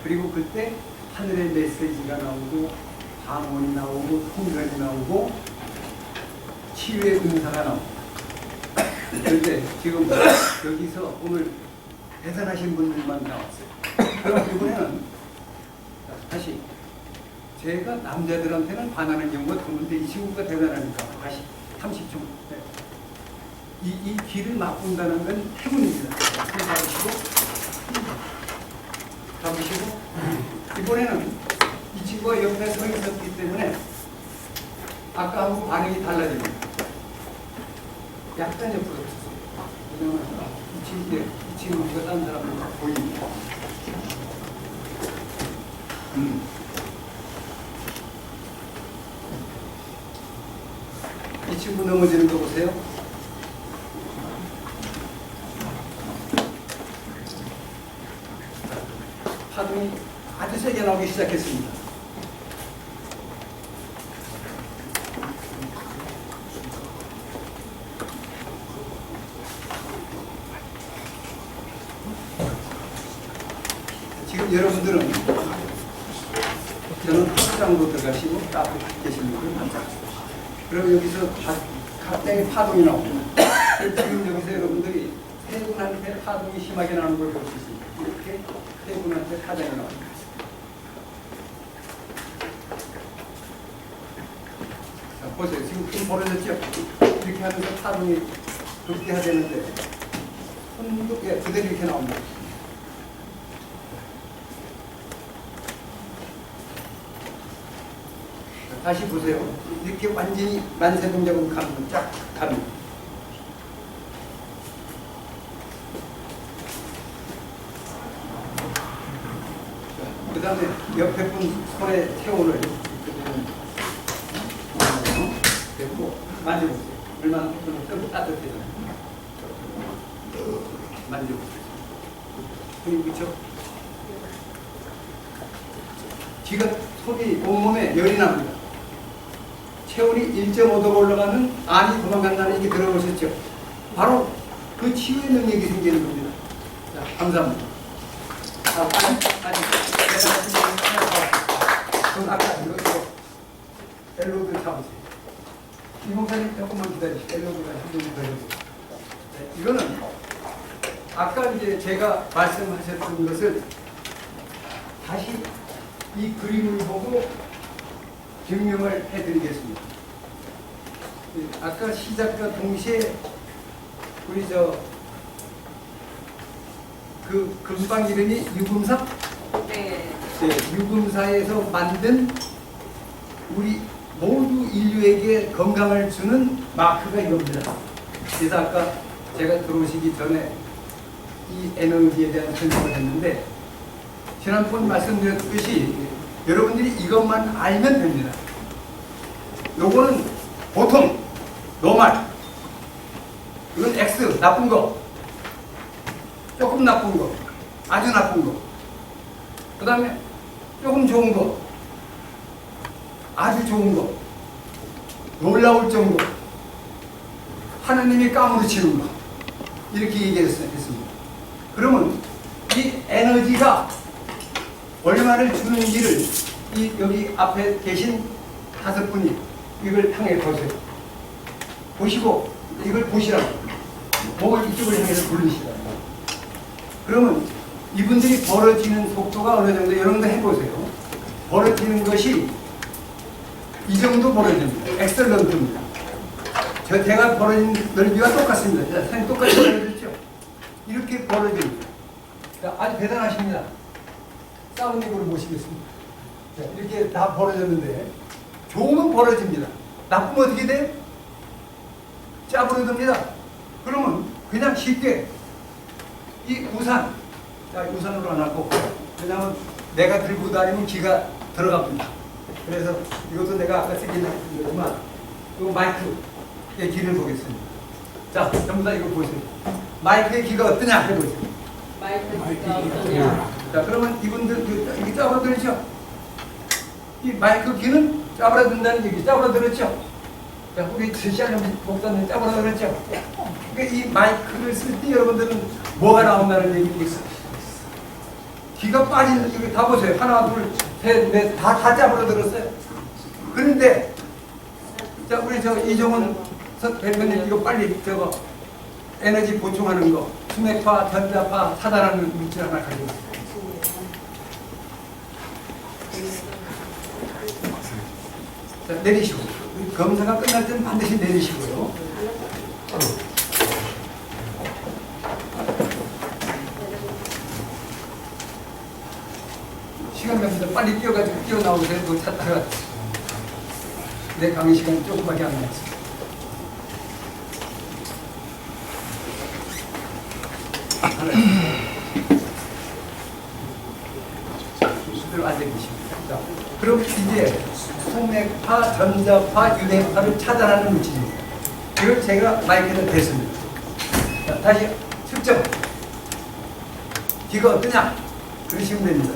그리고 그때 하늘의 메시지가 나오고 방언이 나오고 통변이 나오고 치유의 은사가 나옵니다. 그런데 지금 여기서 오늘 대단하신 분들만 나왔어요. 그럼 이번에는 다시 제가 남자들한테는 반하는 경우가 드문데 이 친구가 대단하니까 다시 30초. 네. 이 길을 맛본다는 건 행운입니다. 잡으시고 이번에는 이 친구가 옆에 서 있었기 때문에 아까하고 반응이 달라집니다. 약간 옆으로 쳤어요. 왜냐면 이 친구가 딴 사람을 보입니다. 이 친구 넘어지는 거 보세요. 파동이 아주 세게 나오기 시작했습니다. 지금 여러분들은 저는 학장으로 들어가시고 앞에 계신 분들은 앉아가세요. 그럼 여기서 갑자기 파동이 나옵니다. 지금 여기서 여러분들이 세 분한테 파동이 심하게 나오는 걸 볼 수 있습니다. 이렇게 세 분한테 파동이 나옵니다. 자, 보세요. 지금 좀 벌어졌죠? 이렇게 하면서 파동이 급대화되는데 손도 그대로 이렇게 나옵니다. 다시 보세요. 이렇게 완전히 만세 동작으로 가면 쫙 갑니다. 그 다음에 옆에 분 손에 체온을 대고 만져보세요. 얼마나 좀 따뜻해져요. 만져보세요. 손이 그쵸? 지금 손이 온몸에 열이 납니다. 체온이 1.5도 올라가면 안이 도망간다는 얘기 들어보셨죠? 바로 그 치유의 능력이 생기는 겁니다. 자, 감사합니다. 그럼 아까 이거 엘로드 잡으세요. 이 목사님 조금만 기다리시죠. 엘로드가 힘들면 더 해보세요. 이거는 아까 이제 제가 말씀하셨던 것을 다시 이 그림을 보고 증명을 해드리겠습니다. 아까 시작과 동시에 우리 그 금방 이름이 유금사? 네. 네, 유금사에서 만든 우리 모두 인류에게 건강을 주는 마크가 이겁니다. 그래서 아까 제가 들어오시기 전에 이 에너지에 대한 설명을 했는데 지난번 말씀드렸듯이 여러분들이 이것만 알면 됩니다. 요거는 보통, 노말, 이건 X, 나쁜 거, 조금 나쁜 거, 아주 나쁜 거, 그 다음에 조금 좋은 거, 아주 좋은 거, 놀라울 정도, 하나님이 까무러치는 거, 이렇게 얘기했습니다. 그러면 이 에너지가 얼마를 주는지를 여기 앞에 계신 5분이 이걸 향해 보세요. 보시고 이걸 보시라고. 목을 이쪽을 향해서 돌리시라고. 그러면 이분들이 벌어지는 속도가 어느 정도 여러분도 해보세요. 벌어지는 것이 이 정도 벌어집니다. 엑셀런트입니다. 제가 벌어진 넓이와 똑같습니다. 자, 선생님 똑같이 벌어졌죠? 이렇게 벌어집니다. 아주 대단하십니다. 사모님으로 모시겠습니다. 자, 이렇게 다 벌어졌는데 좋으면 벌어집니다. 나쁘면 어떻게 돼요? 짜부러집니다. 그러면 그냥 쉽게 이 우산, 자, 우산으로 안 하고 왜냐하면 내가 들고 다니면 기가 들어갑니다. 그래서 이것도 내가 아까 쓰긴 했지만 이 마이크의 귀를 보겠습니다. 자, 전부 다 이거 보세요. 마이크의 귀가 어떠냐 해보세요. 마이크가 어떠냐? 자, 그러면 이분들 이게 짜부러들었죠? 이 마이크 귀는 짜부러든다는 얘기, 짜부러들었죠? 자, 우리 시알람 목사님 짜부러들었죠? 그러니까 이 마이크를 쓸 때 여러분들은 뭐가 나온다는 얘기겠어요? 귀가 빠지는 여기 다 보세요. 하나, 둘, 셋, 넷, 다 짜부러들었어요. 그런데 자, 우리 저 이종훈 대표님 이거 빨리 저거 에너지 보충하는 거, 수맥파, 전자파 차단하는 물질 하나 가지고 있어요. 자, 내리시고. 검사가 끝날 때는 반드시 내리시고요. 시간 갑니다. 빨리 뛰어나오세요. 그거 찾다가 내 강의 시간이 조금밖에 안 남았습니다. 수시대로 앉아 계십니다. 자, 그럼 이제 소맥파, 전자파, 유대파를 차단하는 물질입니다. 이걸 제가 마이크에다 댔습니다. 자, 다시 측정. 귀가 어떠냐? 그러시면 됩니다.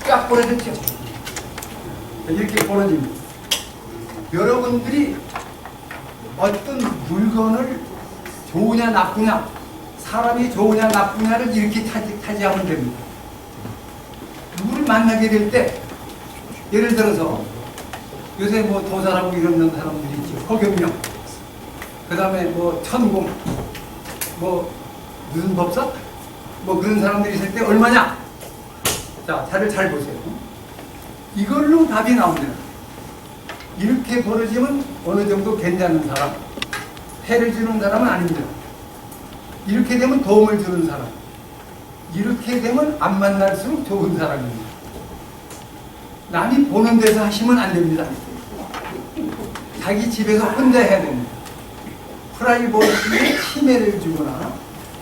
쫙 벌어졌죠? 이렇게 벌어집니다. 여러분들이 어떤 물건을 좋으냐 나쁘냐, 사람이 좋으냐 나쁘냐를 이렇게 타지하면 됩니다. 누구를 만나게 될 때, 예를 들어서 요새 뭐 도사라고 이러는 사람들이 있죠. 허경영, 그 다음에 뭐 천공, 뭐 무슨 법사, 뭐 그런 사람들이 있을 때 얼마냐? 자, 잘 보세요. 이걸로 답이 나옵니다. 이렇게 벌어지면 어느 정도 괜찮은 사람, 해를 주는 사람은 아닙니다. 이렇게 되면 도움을 주는 사람, 이렇게 되면 안 만날수록 좋은 사람입니다. 남이 보는 데서 하시면 안 됩니다. 자기 집에서 혼자 해야 됩니다. 프라이버시에 침해를 주거나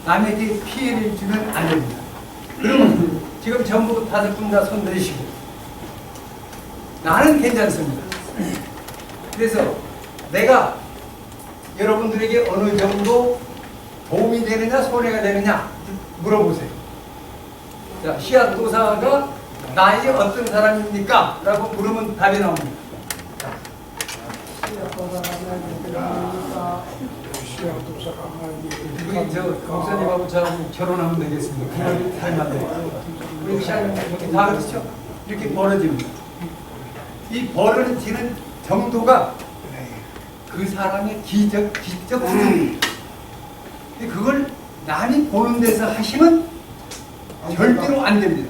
남에게 피해를 주면 안 됩니다. 그러면 지금 전부 5분 다 손 내리시고 나는 괜찮습니다. 그래서 내가 여러분들에게 어느 정도 도움이 되느냐 손해가 되느냐 물어보세요. 자, 시앗도사가 나에게 어떤 사람입니까? 라고 물으면 답이 나옵니다. 우리 저 목사님하고 저하고 결혼하면 되겠습니다. 그냥 삶한테 우리 시아님 다 그렇죠? 이렇게 벌어집니다. 이 벌어지는 정도가 그 사람의 기적 수준입니다. 그걸 남이 보는 데서 하시면 절대로 안 됩니다.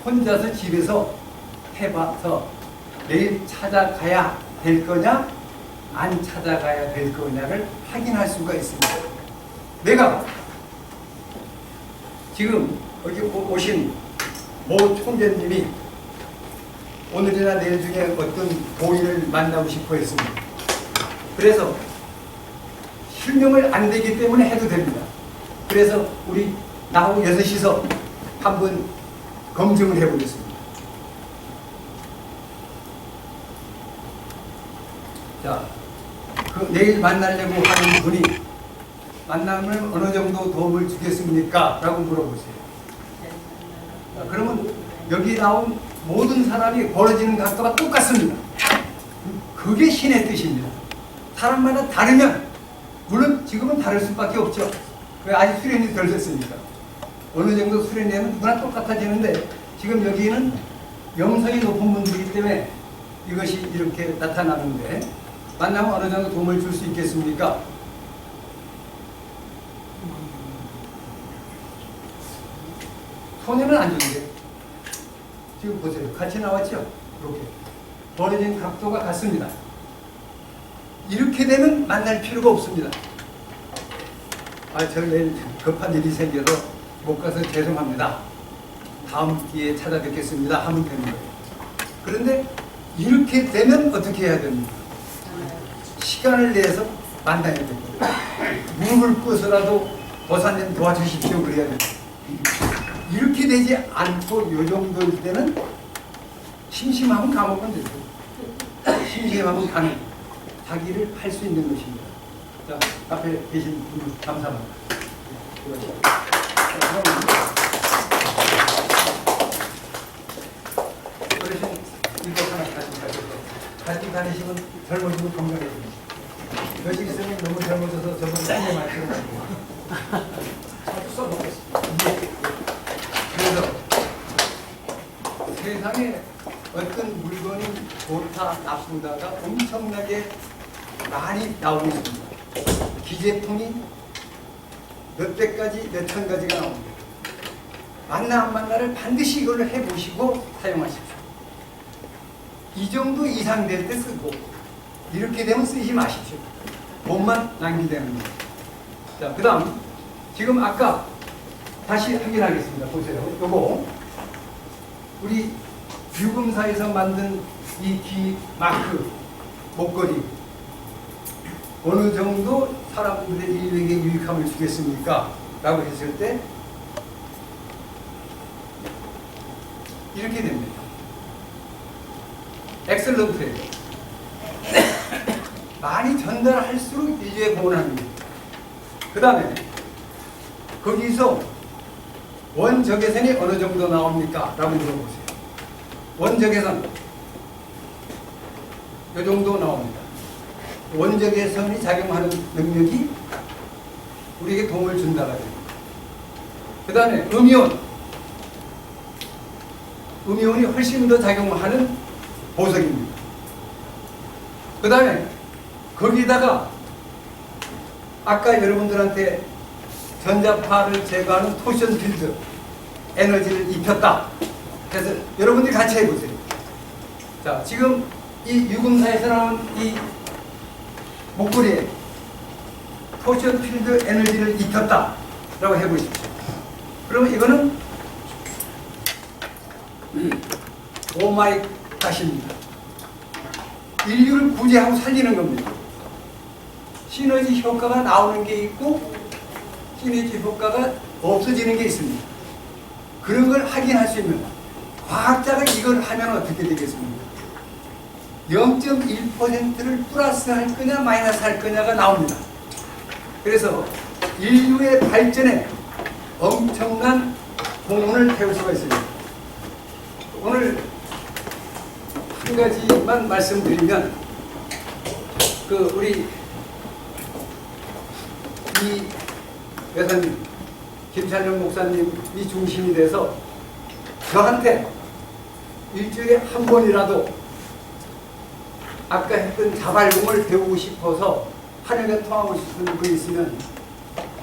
혼자서 집에서 해봐서 내일 찾아가야 될 거냐 안 찾아가야 될 거냐를 확인할 수가 있습니다. 내가 지금 여기 오신 모 총재님이 오늘이나 내일 중에 어떤 고인을 만나고 싶어 했습니다. 그래서 실명을 안 되기 때문에 해도 됩니다. 그래서 우리 나하고 6이서 한번 검증을 해보겠습니다. 자, 그 내일 만나려고 하는 분이 만나면 어느 정도 도움을 주겠습니까? 라고 물어보세요. 자, 그러면 여기 나온 모든 사람이 벌어지는 각도가 똑같습니다. 그게 신의 뜻입니다. 사람마다 다르면 물론 지금은 다를 수밖에 없죠. 아직 수련이 덜 됐으니까. 어느 정도 수련되면 누구나 똑같아지는데 지금 여기는 영성이 높은 분들이기 때문에 이것이 이렇게 나타나는데 만나면 어느 정도 도움을 줄 수 있겠습니까? 손해는 안 주는데 지금 보세요. 같이 나왔죠? 이렇게 벌어진 각도가 같습니다. 이렇게 되면 만날 필요가 없습니다. 저는 내일 급한 일이 생겨서 못 가서 죄송합니다. 다음 기회에 찾아뵙겠습니다. 하면 되는 거예요. 그런데 이렇게 되면 어떻게 해야 됩니까? 시간을 내서 만나야 됩니다. 무릎을 꿇어서라도 도사님 도와주십시오. 그래야 됩니다. 이렇게 되지 않고 요 정도일 때는 심심하면 감옥은 되죠. 심심하면 가는 자기를 할 수 있는 것입니다. 자, 앞에 계신 분 감사합니다. 어르신 이거 하나 가지고 다니시면 젊어지고 건강해집니다. 며칠 있으면 너무 젊어져서 저번에 딴데 마시고 자주 써먹겠습니다. 그래서 세상에 어떤 물건이 좋다 나쁘다가 엄청나게 많이 나오고 있습니다. 기제품이 몇백 가지, 몇천 가지가 나옵니다. 만나 안 만나를 반드시 이걸로 해보시고 사용하십시오. 이 정도 이상 될 때 쓰고 이렇게 되면 쓰지 마십시오. 몸만 낭비되는 거예요. 자, 그 다음 지금 아까 다시 확인하겠습니다. 보세요. 요거 우리 유금사에서 만든 이 귀 마크 목걸이 어느 정도 사람들의 인류에게 유익함을 주겠습니까? 라고 했을 때 이렇게 됩니다. 엑셀런트예요. 많이 전달할수록 인류에 보온합니다. 그 다음에 거기서 원적외선이 어느 정도 나옵니까? 라고 물어보세요. 원적외선 이 정도 나옵니다. 원적외선이 작용하는 능력이 우리에게 도움을 준다고 합니다. 그 다음에 음이온이 훨씬 더 작용하는 보석입니다. 그 다음에 거기다가 아까 여러분들한테 전자파를 제거하는 토션 필드 에너지를 입혔다 해서 여러분들이 같이 해보세요. 자, 지금 이 유금사에서 나온 이 목걸이에 토션 필드 에너지를 입혔다 라고 해보십시오. 그러면 이거는 오마이 갓입니다. 인류를 구제하고 살리는 겁니다. 시너지 효과가 나오는 게 있고 시너지 효과가 없어지는 게 있습니다. 그런 걸 확인할 수 있는 과학자가 이걸 하면 어떻게 되겠습니까? 0.1%를 플러스 할 거냐 마이너스 할 거냐가 나옵니다. 그래서 인류의 발전에 엄청난 공헌을 태울 수가 있습니다. 오늘 한 가지만 말씀드리면 우리 이 여사님 김찬영 목사님이 중심이 돼서 저한테 일주일에 한 번이라도 아까 했던 자발공을 배우고 싶어서 하늘에 통하고 싶은 분 있으면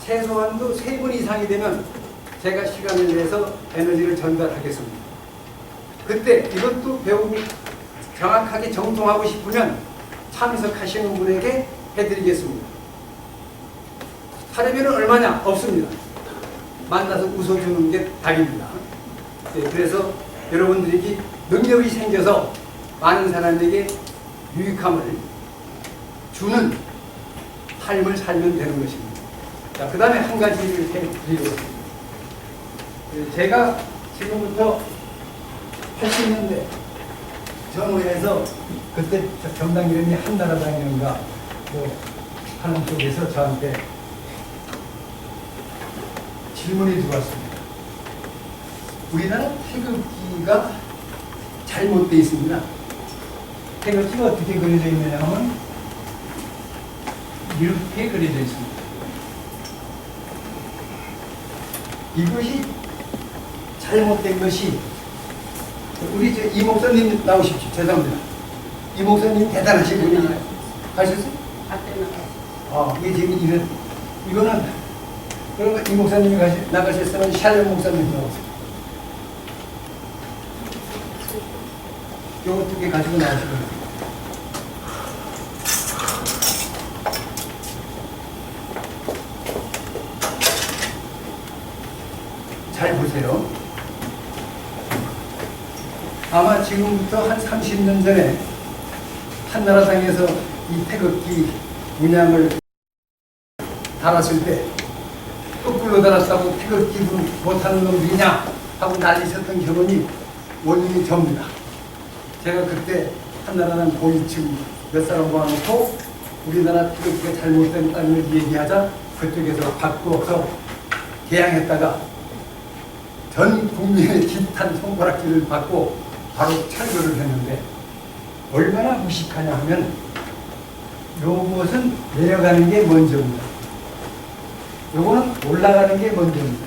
최소한도 3번 이상이 되면 제가 시간을 내서 에너지를 전달하겠습니다. 그때 이것도 배우고 정확하게 정통하고 싶으면 참석하시는 분에게 해드리겠습니다. 하려면 얼마냐? 없습니다. 만나서 웃어주는 게 답입니다. 네, 그래서 여러분들에게 능력이 생겨서 많은 사람에게 유익함을 주는 삶을 살면 되는 것입니다. 자, 그 다음에 한 가지를 해드리겠습니다. 제가 지금부터 80년대 정부에서 그때 정당 이름이 한나라당인가 하는 쪽에서 저한테 질문이 들어왔습니다. 우리나라 태극기가 잘못되어 있습니다. 태극기가 어떻게 그려져 있느냐 하면 이렇게 그려져 있습니다. 이것이 잘못된 것이 우리 이 목사님 나오십시오. 죄송합니다. 이 목사님 대단하신 분이에요. 가셨어요? 이게 지금 이거는 그러면 이 목사님이 나가셨으면 샬롬 목사님 나오세요. 요거 2개 가지고 나오시고요. 잘 보세요. 아마 지금부터 한 30년 전에 한나라당에서 이 태극기 문양을 달았을 때 거꾸로 달았다고 태극기 못하는 놈들이냐 하고 난리 쳤던 경험이 원인이 접니다. 제가 그때 한나라는 고위층 몇 사람 모아놓고 우리나라 태극기가 잘못된다는 걸 얘기하자 그쪽에서 바꾸어서 개항했다가 전 국민의 집탄 손가락질을 받고 바로 철거를 했는데 얼마나 무식하냐 하면 요것은 내려가는 게 먼저입니다. 요거는 올라가는 게 먼저입니다.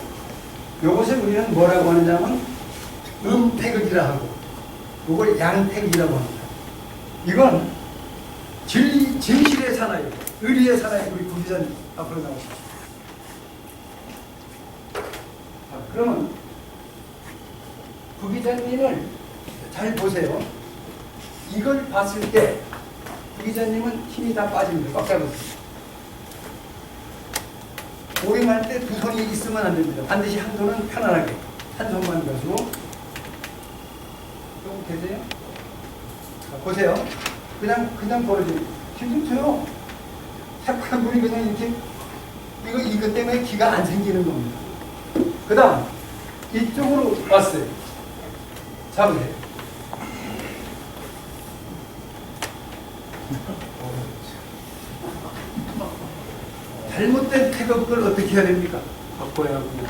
요것을 우리는 뭐라고 하느냐면 음태극이라 하고 요걸 양태극이라고 합니다. 이건 진실의 사나이, 의리의 사나이 우리 부기자님 앞으로 나오십시오. 자, 그러면 부기자님을 잘 보세요. 이걸 봤을 때 부기자님은 힘이 다 빠집니다. 꽉 잡으세요. 오림할 때 두 손이 있으면 안 됩니다. 반드시 한 손은 편안하게 한 손만 가지고 좀 계세요? 자, 보세요. 그냥 벌어지고 힘좀 줘요. 착한 분이 그냥 이렇게 이것 때문에 기가 안 생기는 겁니다. 그 다음 이쪽으로 왔어요. 잡으세요. 잘못된 태극을 어떻게 해야 됩니까? 바꿔야 하고요.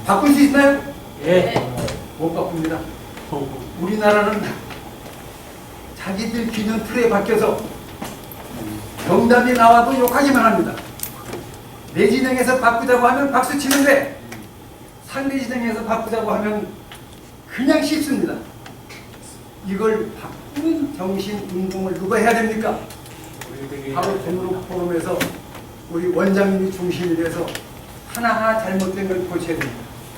바꿀 수 있나요? 예. 못 바꿉니다. 우리나라는 자기들 기존 틀에 박혀서 정답이 나와도 욕하기만 합니다. 내 진영에서 바꾸자고 하면 박수 치는데 상대 진영에서 바꾸자고 하면 그냥 쉽습니다. 이걸 바꾸는 정신 운동을 누가 해야 됩니까? 바로 종로 포럼에서 우리 원장님이 중심이 돼서 하나하나 잘못된 걸 고쳐야 됩니다.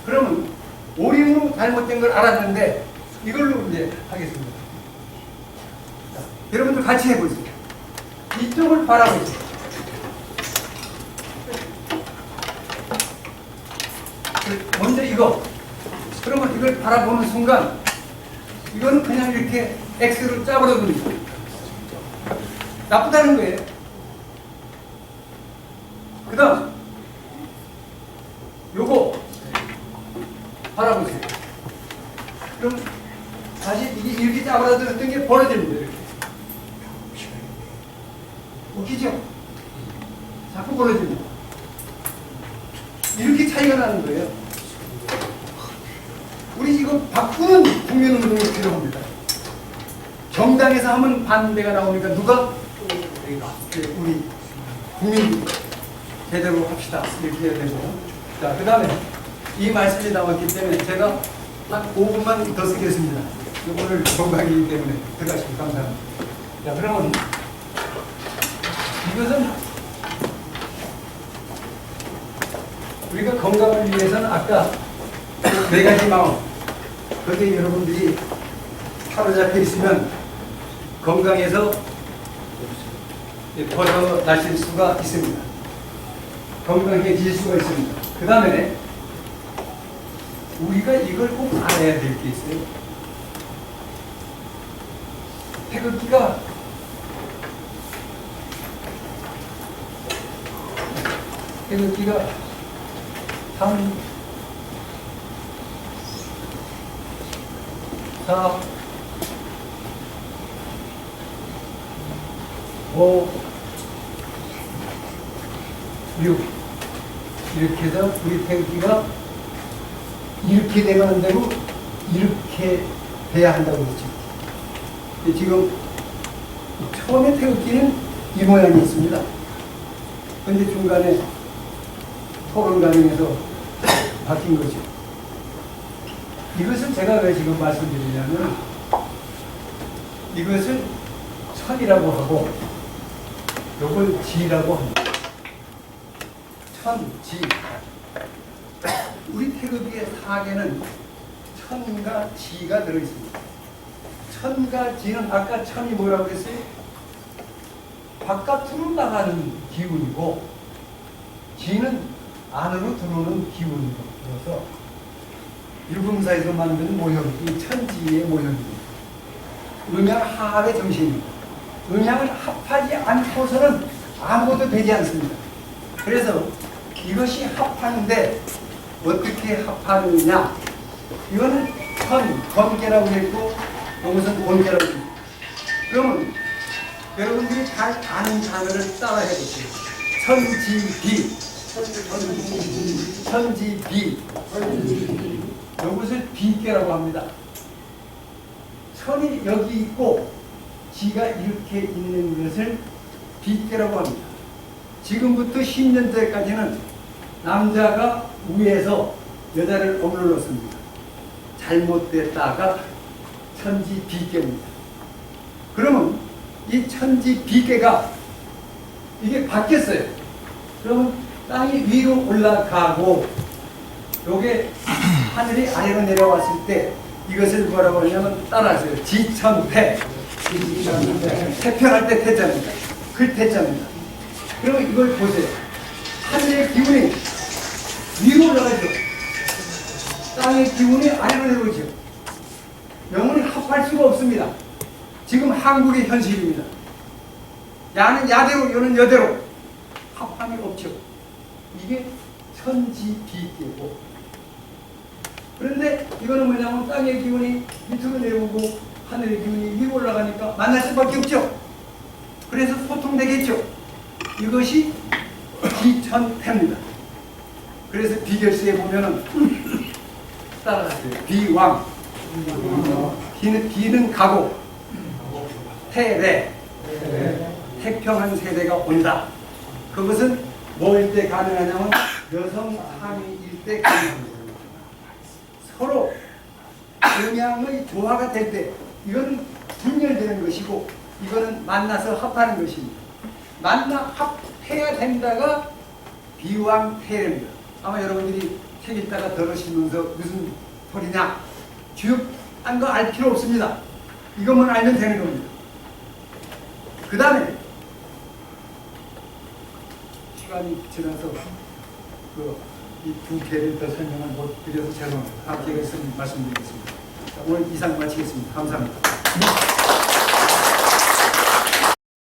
그러면 오림으로 잘못된 걸 알았는데 이걸로 이제 하겠습니다. 자, 여러분들 같이 해보세요. 이쪽을 바라보세요. 먼저 이거. 그러면 이걸 바라보는 순간 이거는 그냥 이렇게 X로 짜버려줍니다. 나쁘다는 거예요. 그 다음 요거 바라보세요. 그럼 다시 이게 이렇게 짜버려졌던 게 벌어집니다. 이렇게. 웃기죠? 자꾸 벌어집니다. 이렇게 차이가 나는 거예요. 우리 이거 바꾸는 국민운동이 필요합니다. 정당에서 하면 반대가 나오니까 누가? 우리 국민들 제대로 합시다. 이렇게 해야 되고. 자, 그 다음에 이 말씀이 나왔기 때문에 제가 한 5분만 더 쓰겠습니다. 오늘 건강이기 때문에 들어가시면 감사합니다. 자, 그러면 이것은 우리가 건강을 위해서는 아까 네 가지 마음, 거기에 여러분들이 사로잡혀 있으면 건강에서 벗어나실 수가 있습니다. 건강해질 수가 있습니다. 그 다음에 우리가 이걸 꼭 알아야 될 게 있어요. 태극기가 태극기가 3, 4, 5, 6 이렇게 해서 우리 태극기가 이렇게 되면 안 되고 이렇게 돼야 한다고 했죠. 지금 처음에 태극기는 이 모양이 있습니다. 근데 중간에 토론 과정에서 바뀐 거죠. 이것은 제가 왜 지금 말씀드리냐면 이것은 천이라고 하고 요걸 지라고 합니다. 천, 지. 우리 태극기의 사계는 천과 지가 들어있습니다. 천과 지는 아까 천이 뭐라고 그랬어요? 바깥으로 나가는 기운이고 지는 안으로 들어오는 기운이고 그래서 유금사에서 만든 모형이 천지의 모형입니다. 음양 하합의 정신입니다. 음양을 합하지 않고서는 아무것도 되지 않습니다. 그래서 이것이 합하는데 어떻게 합하느냐? 이거는 건계라고 했고 이것은 본계라고 했습니다. 그러면 여러분들이 잘 아는 단어를 따라해 보세요. 천지비, 천지비. 이것을 비계라고 합니다. 천이 여기 있고 지가 이렇게 있는 것을 비계라고 합니다. 지금부터 10년 전까지는 남자가 위에서 여자를 억눌렀습니다. 잘못됐다가 천지비계입니다. 그러면 이 천지비계가 이게 바뀌었어요. 그러면 땅이 위로 올라가고 요게 하늘이 아래로 내려왔을 때 이것을 뭐라고 하냐면 따라하세요. 지천태. 태평할 때 태자입니다. 그 태자입니다. 그러면 이걸 보세요. 하늘의 기운이 위로 올라가죠. 땅의 기운이 아래로 내려오죠. 영원히 합할 수가 없습니다. 지금 한국의 현실입니다. 야는 야대로, 여는 여대로 합함이 없죠. 이게 천지비계고. 그런데 이거는 뭐냐면 땅의 기운이 밑으로 내려오고 하늘의 기운이 위로 올라가니까 만날 수밖에 없죠. 그래서 소통되겠죠. 이것이 비천태입니다. 그래서 비결서에 보면은 따라가세요. 비왕. 비는 가고 태래. 태평한 세대가 온다. 그것은 뭐일 때 가능하냐면 여성 상위일 때 가능합니다. 서로 영향의 조화가 될 때 이거는 분열되는 것이고 이거는 만나서 합하는 것입니다. 합해야 된다가 비왕태래입니다. 아마 여러분들이 책 읽다가 들으시면서 무슨 소리냐? 딴 거 알 필요 없습니다. 이것만 알면 되는 겁니다. 그 다음에 시간이 지나서 이 두 개를 더 설명을 못 드려서 죄송합니다. 다음 기회가 있으면 말씀드리겠습니다. 오늘 이상 마치겠습니다. 감사합니다.